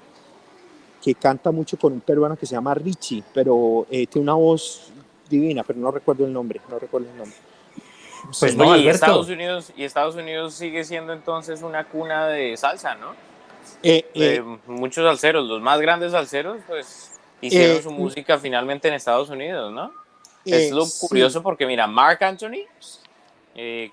que canta mucho con un peruano que se llama Richie, pero tiene una voz divina, pero no recuerdo el nombre, Pues Sí. no, Oye, Alberto. Y Estados Unidos sigue siendo entonces una cuna de salsa, ¿no? Eh, eh, Muchos salseros, los más grandes salseros, pues hicieron eh, su música finalmente en Estados Unidos, ¿no? Es lo sí, curioso porque, mira, Marc Anthony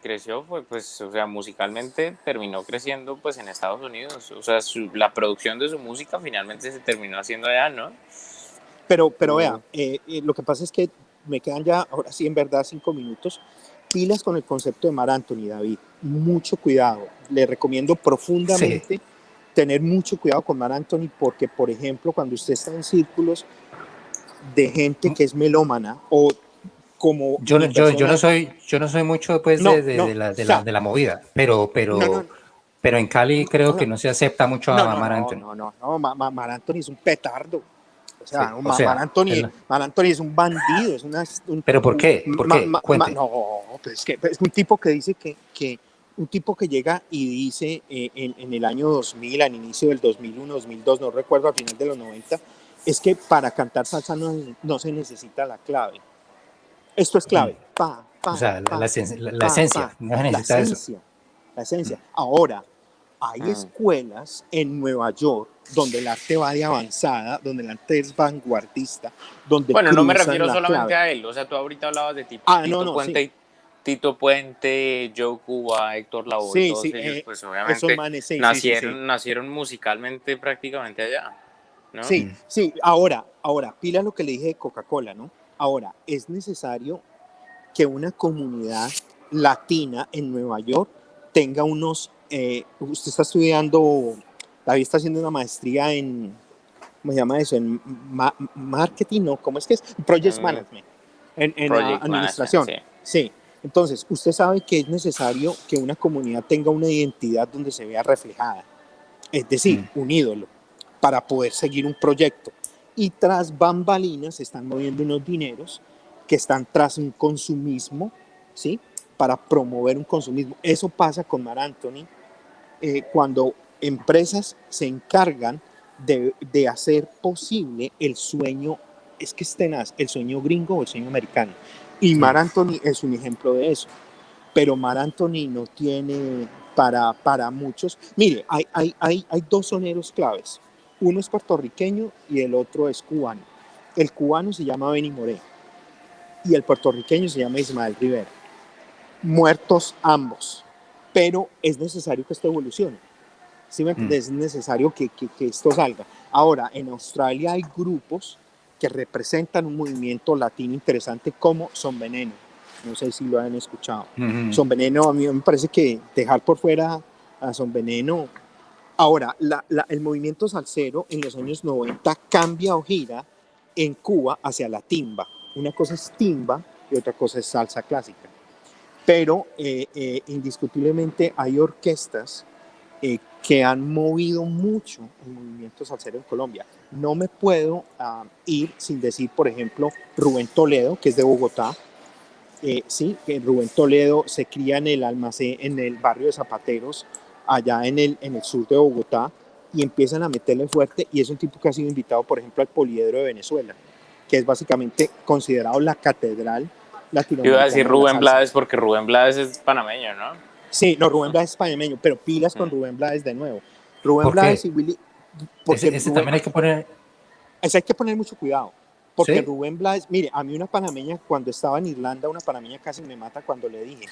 creció, pues, o sea, musicalmente terminó creciendo, pues, en Estados Unidos. O sea, la producción de su música finalmente se terminó haciendo allá, ¿no? pero vea, lo que pasa es que me quedan ya, ahora sí, en verdad, 5 minutos. Pilas con el concepto de Mar Anthony, David. Mucho cuidado. Le recomiendo Sí. profundamente tener mucho cuidado con Mar Anthony porque, por ejemplo, cuando usted está en círculos de gente que es melómana o como mi persona, Yo no soy mucho pues no, no, o sea, de la movida, no, no, pero en Cali creo que no, no se acepta mucho no, a no, Mar no, Anthony. no, no, no, Mar Anthony es un petardo. O Sí, sea, o sea, Mar Anthony es un bandido, es pero ¿por qué? ¿Por qué? Cuente. no, pues es un tipo que dice un tipo que llega y dice en el año 2000, al inicio del 2001, 2002, no recuerdo, al final de los 90, es que para cantar salsa no se necesita la clave. Esto es clave. Pa, O pa, sea, pa, la pa, esencia, pa. no se La necesita eso. esencia. La esencia. Ahora, hay escuelas en Nueva York donde el arte va de avanzada, donde el arte es vanguardista, donde Bueno, no me cruzan refiero la solamente clave. a él. O sea, tú ahorita hablabas de No, no, sí. Tito Puente, Joe Cuba, Héctor Lavoe y Sí, todos sí, ellos, pues esos obviamente manes, sí, sí, sí, sí. nacieron musicalmente prácticamente allá, ¿no? Sí, sí. Ahora, pila lo que le dije de Coca-Cola, ¿no? Ahora, es necesario que una comunidad latina en Nueva York tenga usted está estudiando, David está haciendo una maestría en, ¿cómo se llama eso? En marketing, ¿no? ¿Cómo es que es? Project Mm, Management, en Project Management, administración. sí. Sí. Entonces, usted sabe que es necesario que una comunidad tenga una identidad donde se vea reflejada, es decir, un ídolo, para poder seguir un proyecto. Y tras bambalinas se están moviendo unos dineros que están tras un consumismo, ¿sí? Para promover un consumismo. Eso pasa con Mar Anthony cuando empresas se encargan de hacer posible el sueño, es que es tenaz, el sueño gringo o el sueño americano. Y Mar Sí. Anthony es un ejemplo de eso. Pero Mar Anthony no tiene para muchos. Mire, hay dos soneros claves. Uno es puertorriqueño y el otro es cubano. El cubano se llama Benny Moré y el puertorriqueño se llama Ismael Rivera. Muertos ambos, pero es necesario que esto evolucione. ¿Sí me entiendes? Es necesario que esto salga. Ahora, en Australia hay grupos que representan un movimiento latino interesante como Son Veneno. No sé si lo han escuchado. Son Veneno, a mí me parece que dejar por fuera a Son Veneno. Ahora, el movimiento salsero en los años 90 cambia o gira en Cuba hacia la timba. Una cosa es timba y otra cosa es salsa clásica. Pero indiscutiblemente hay orquestas que han movido mucho el movimiento salsero en Colombia. No me puedo ir sin decir, por ejemplo, Rubén Toledo, que es de Bogotá. Sí, que Rubén Toledo se cría en el almacén, en el barrio de Zapateros, allá en el sur de Bogotá, y empiezan a meterle fuerte, y es un tipo que ha sido invitado, por ejemplo, al Poliedro de Venezuela, que es básicamente considerado la catedral Yo iba a decir latinoamericana de la Rubén salsa. Blades porque Rubén Blades es panameño, ¿no? Sí, no, Rubén Blades es panameño, pero pilas con Rubén Blades de nuevo. Rubén ¿Por Blades y qué? Willy, porque Ese también hay que poner. eso hay que poner mucho cuidado. Porque ¿Sí? Rubén Blades, mire, a mí una panameña, cuando estaba en Irlanda, una panameña casi me mata cuando le dije,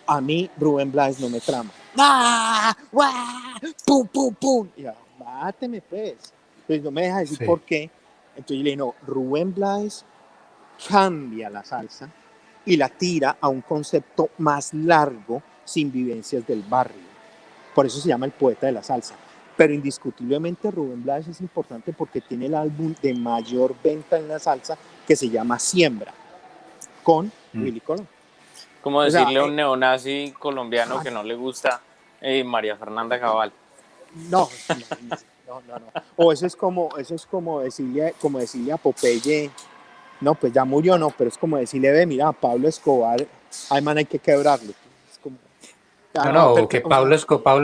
a mí Rubén Blades no me trama. ¡Ah! ¡Wah! ¡Pum, pum, pum! Y yo, máteme pues. Entonces no me deja decir Sí. por qué. Entonces yo le dije, no, Rubén Blades cambia la salsa y la tira a un concepto más largo, sin vivencias del barrio. Por eso se llama el poeta de la salsa. Pero indiscutiblemente Rubén Blades es importante porque tiene el álbum de mayor venta en la salsa que se llama Siembra, con Willy Colón. Como O sea, decirle a un neonazi colombiano que no le gusta María Fernanda Cabal. no. O eso es como decirle a Popeye, no, pues ya murió, no, pero es como decirle, ve, mira, a Pablo Escobar, ay, man, hay que quebrarlo. Es como, No, que Pablo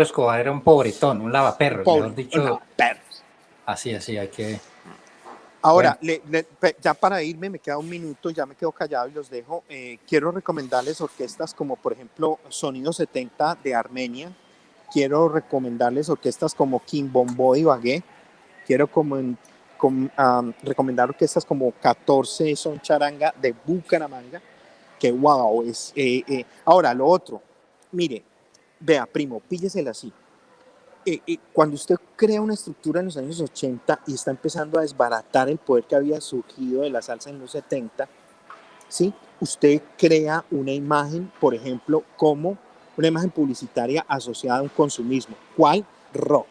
Escobar era un pobretón, un lavaperros, mejor pobre, dicho. perros. Así, hay que. Ahora, ya para irme, me queda un minuto, ya me quedo callado y los dejo. Quiero recomendarles orquestas como, por ejemplo, Sonido 70 de Armenia. Quiero recomendarles orquestas como King Bombo y Bagué. Quiero recomendar orquestas como 14 Son Charanga de Bucaramanga, que wow, ahora lo otro, mire, vea, primo, píllesela así. Cuando usted crea una estructura en los años 80 y está empezando a desbaratar el poder que había surgido de la salsa en los 70, ¿sí? Usted crea una imagen, por ejemplo, como una imagen publicitaria asociada a un consumismo. ¿Cuál? Rock.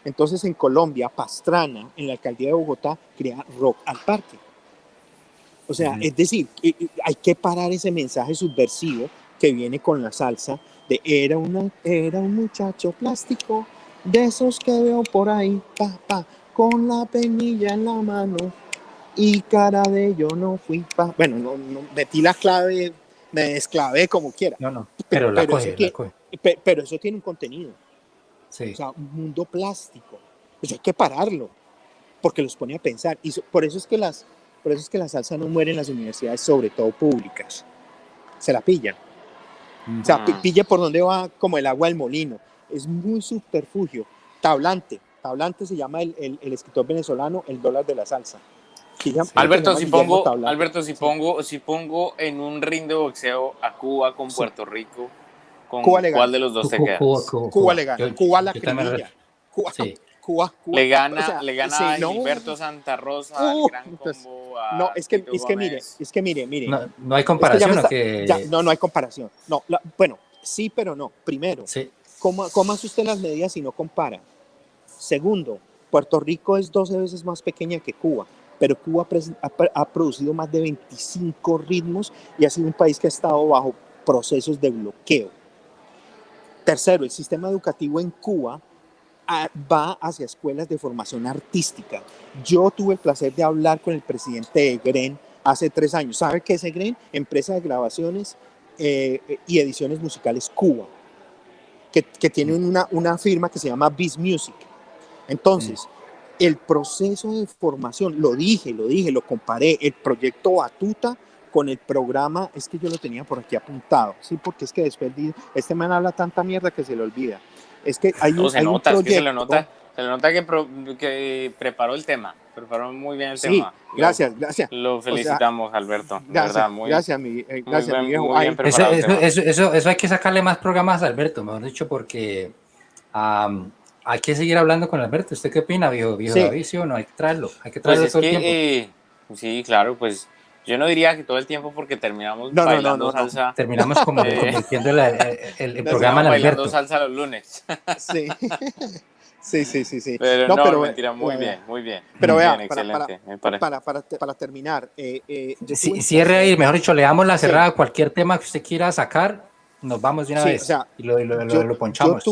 Entonces en Colombia, Pastrana, en la alcaldía de Bogotá, crea Rock al Parque. O sea, es decir, hay que parar ese mensaje subversivo que viene con la salsa de era un muchacho plástico, de esos que veo por ahí, con la penilla en la mano y cara de yo no fui, Bueno, no metí la clave, me desclavé como quiera. No, pero la coge. Pero eso tiene un contenido. Sí. O sea, un mundo plástico. Pues hay que pararlo, porque los pone a pensar. Y por eso es que la salsa no muere en las universidades, sobre todo públicas. Se la pillan. O sea, pilla por donde va como el agua del molino. Es muy subterfugio. Tablante se llama el escritor venezolano, el dólar de la salsa. Alberto, si pongo en un ring de boxeo a Cuba con Puerto Rico, ¿con cuál de los dos se queda? Cuba le gana. Cuba la acribilla. Cuba. Le gana a Gilberto Santa Rosa, al Gran Combo, a no, es que mire. No hay comparación. No hay comparación. No, bueno, sí, pero no. Primero, ¿cómo hace usted las medidas si no compara? Segundo, Puerto Rico es 12 veces más pequeña que Cuba, pero Cuba ha producido más de 25 ritmos y ha sido un país que ha estado bajo procesos de bloqueo. Tercero, el sistema educativo en Cuba va hacia escuelas de formación artística. Yo tuve el placer de hablar con el presidente de GREN hace 3 años. ¿Sabe qué es GREN? Empresa de grabaciones y ediciones musicales Cuba, que tiene una firma que se llama Biz Music. Entonces, el proceso de formación, lo comparé, el proyecto Batuta con el programa, es que yo lo tenía por aquí apuntado, sí, porque es que después este man habla tanta mierda que se le olvida. Es que hay un proyecto. Se le nota que preparó el tema, preparó muy bien el tema. Gracias. Lo felicitamos, Alberto. Gracias, mi viejo. Eso hay que sacarle más programas a Alberto, mejor dicho, porque hay que seguir hablando con Alberto. ¿Usted qué opina, viejo David? ¿Sí o no? Hay que traerlo pues todo el tiempo. Sí, claro, pues yo no diría que todo el tiempo porque terminamos bailando salsa. Terminamos convirtiendo el programa en Alberto. Bailando salsa los lunes. Sí. Pero mentira, muy bien. Pero vea, excelente. Para terminar. Cierre ahí, mejor dicho, le damos la cerrada a cualquier tema que usted quiera sacar, nos vamos de una vez y lo ponchamos.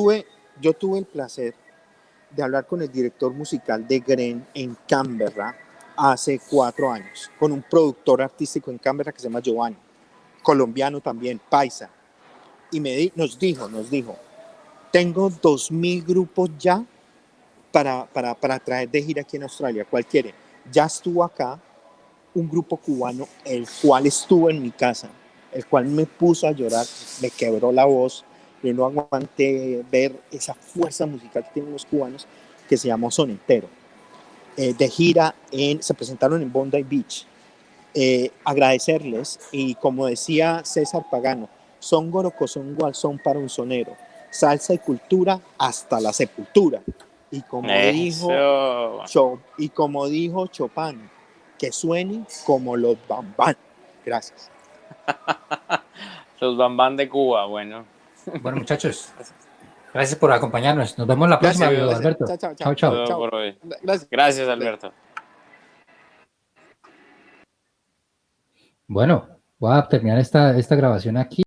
Yo tuve el placer de hablar con el director musical de GREN en Canberra hace 4 años, con un productor artístico en Canberra que se llama Giovanni, colombiano también, paisa, y nos dijo, tengo 2.000 grupos ya para traer de gira aquí en Australia, ¿cuál quiere? Ya estuvo acá un grupo cubano, el cual estuvo en mi casa, el cual me puso a llorar, me quebró la voz, yo no aguanté ver esa fuerza musical que tienen los cubanos, que se llamó Son Entero. De gira, se presentaron en Bondi Beach. Agradecerles, y como decía César Pagano, son goroco, son gual, son para un sonero, salsa y cultura hasta la sepultura. Y como dijo Chopin, que suenen como los bambán. Gracias. Los bambán de Cuba, bueno. Bueno, muchachos, gracias por acompañarnos. Nos vemos la próxima, Alberto. Chao. Gracias, Alberto. Bueno, voy a terminar esta grabación aquí.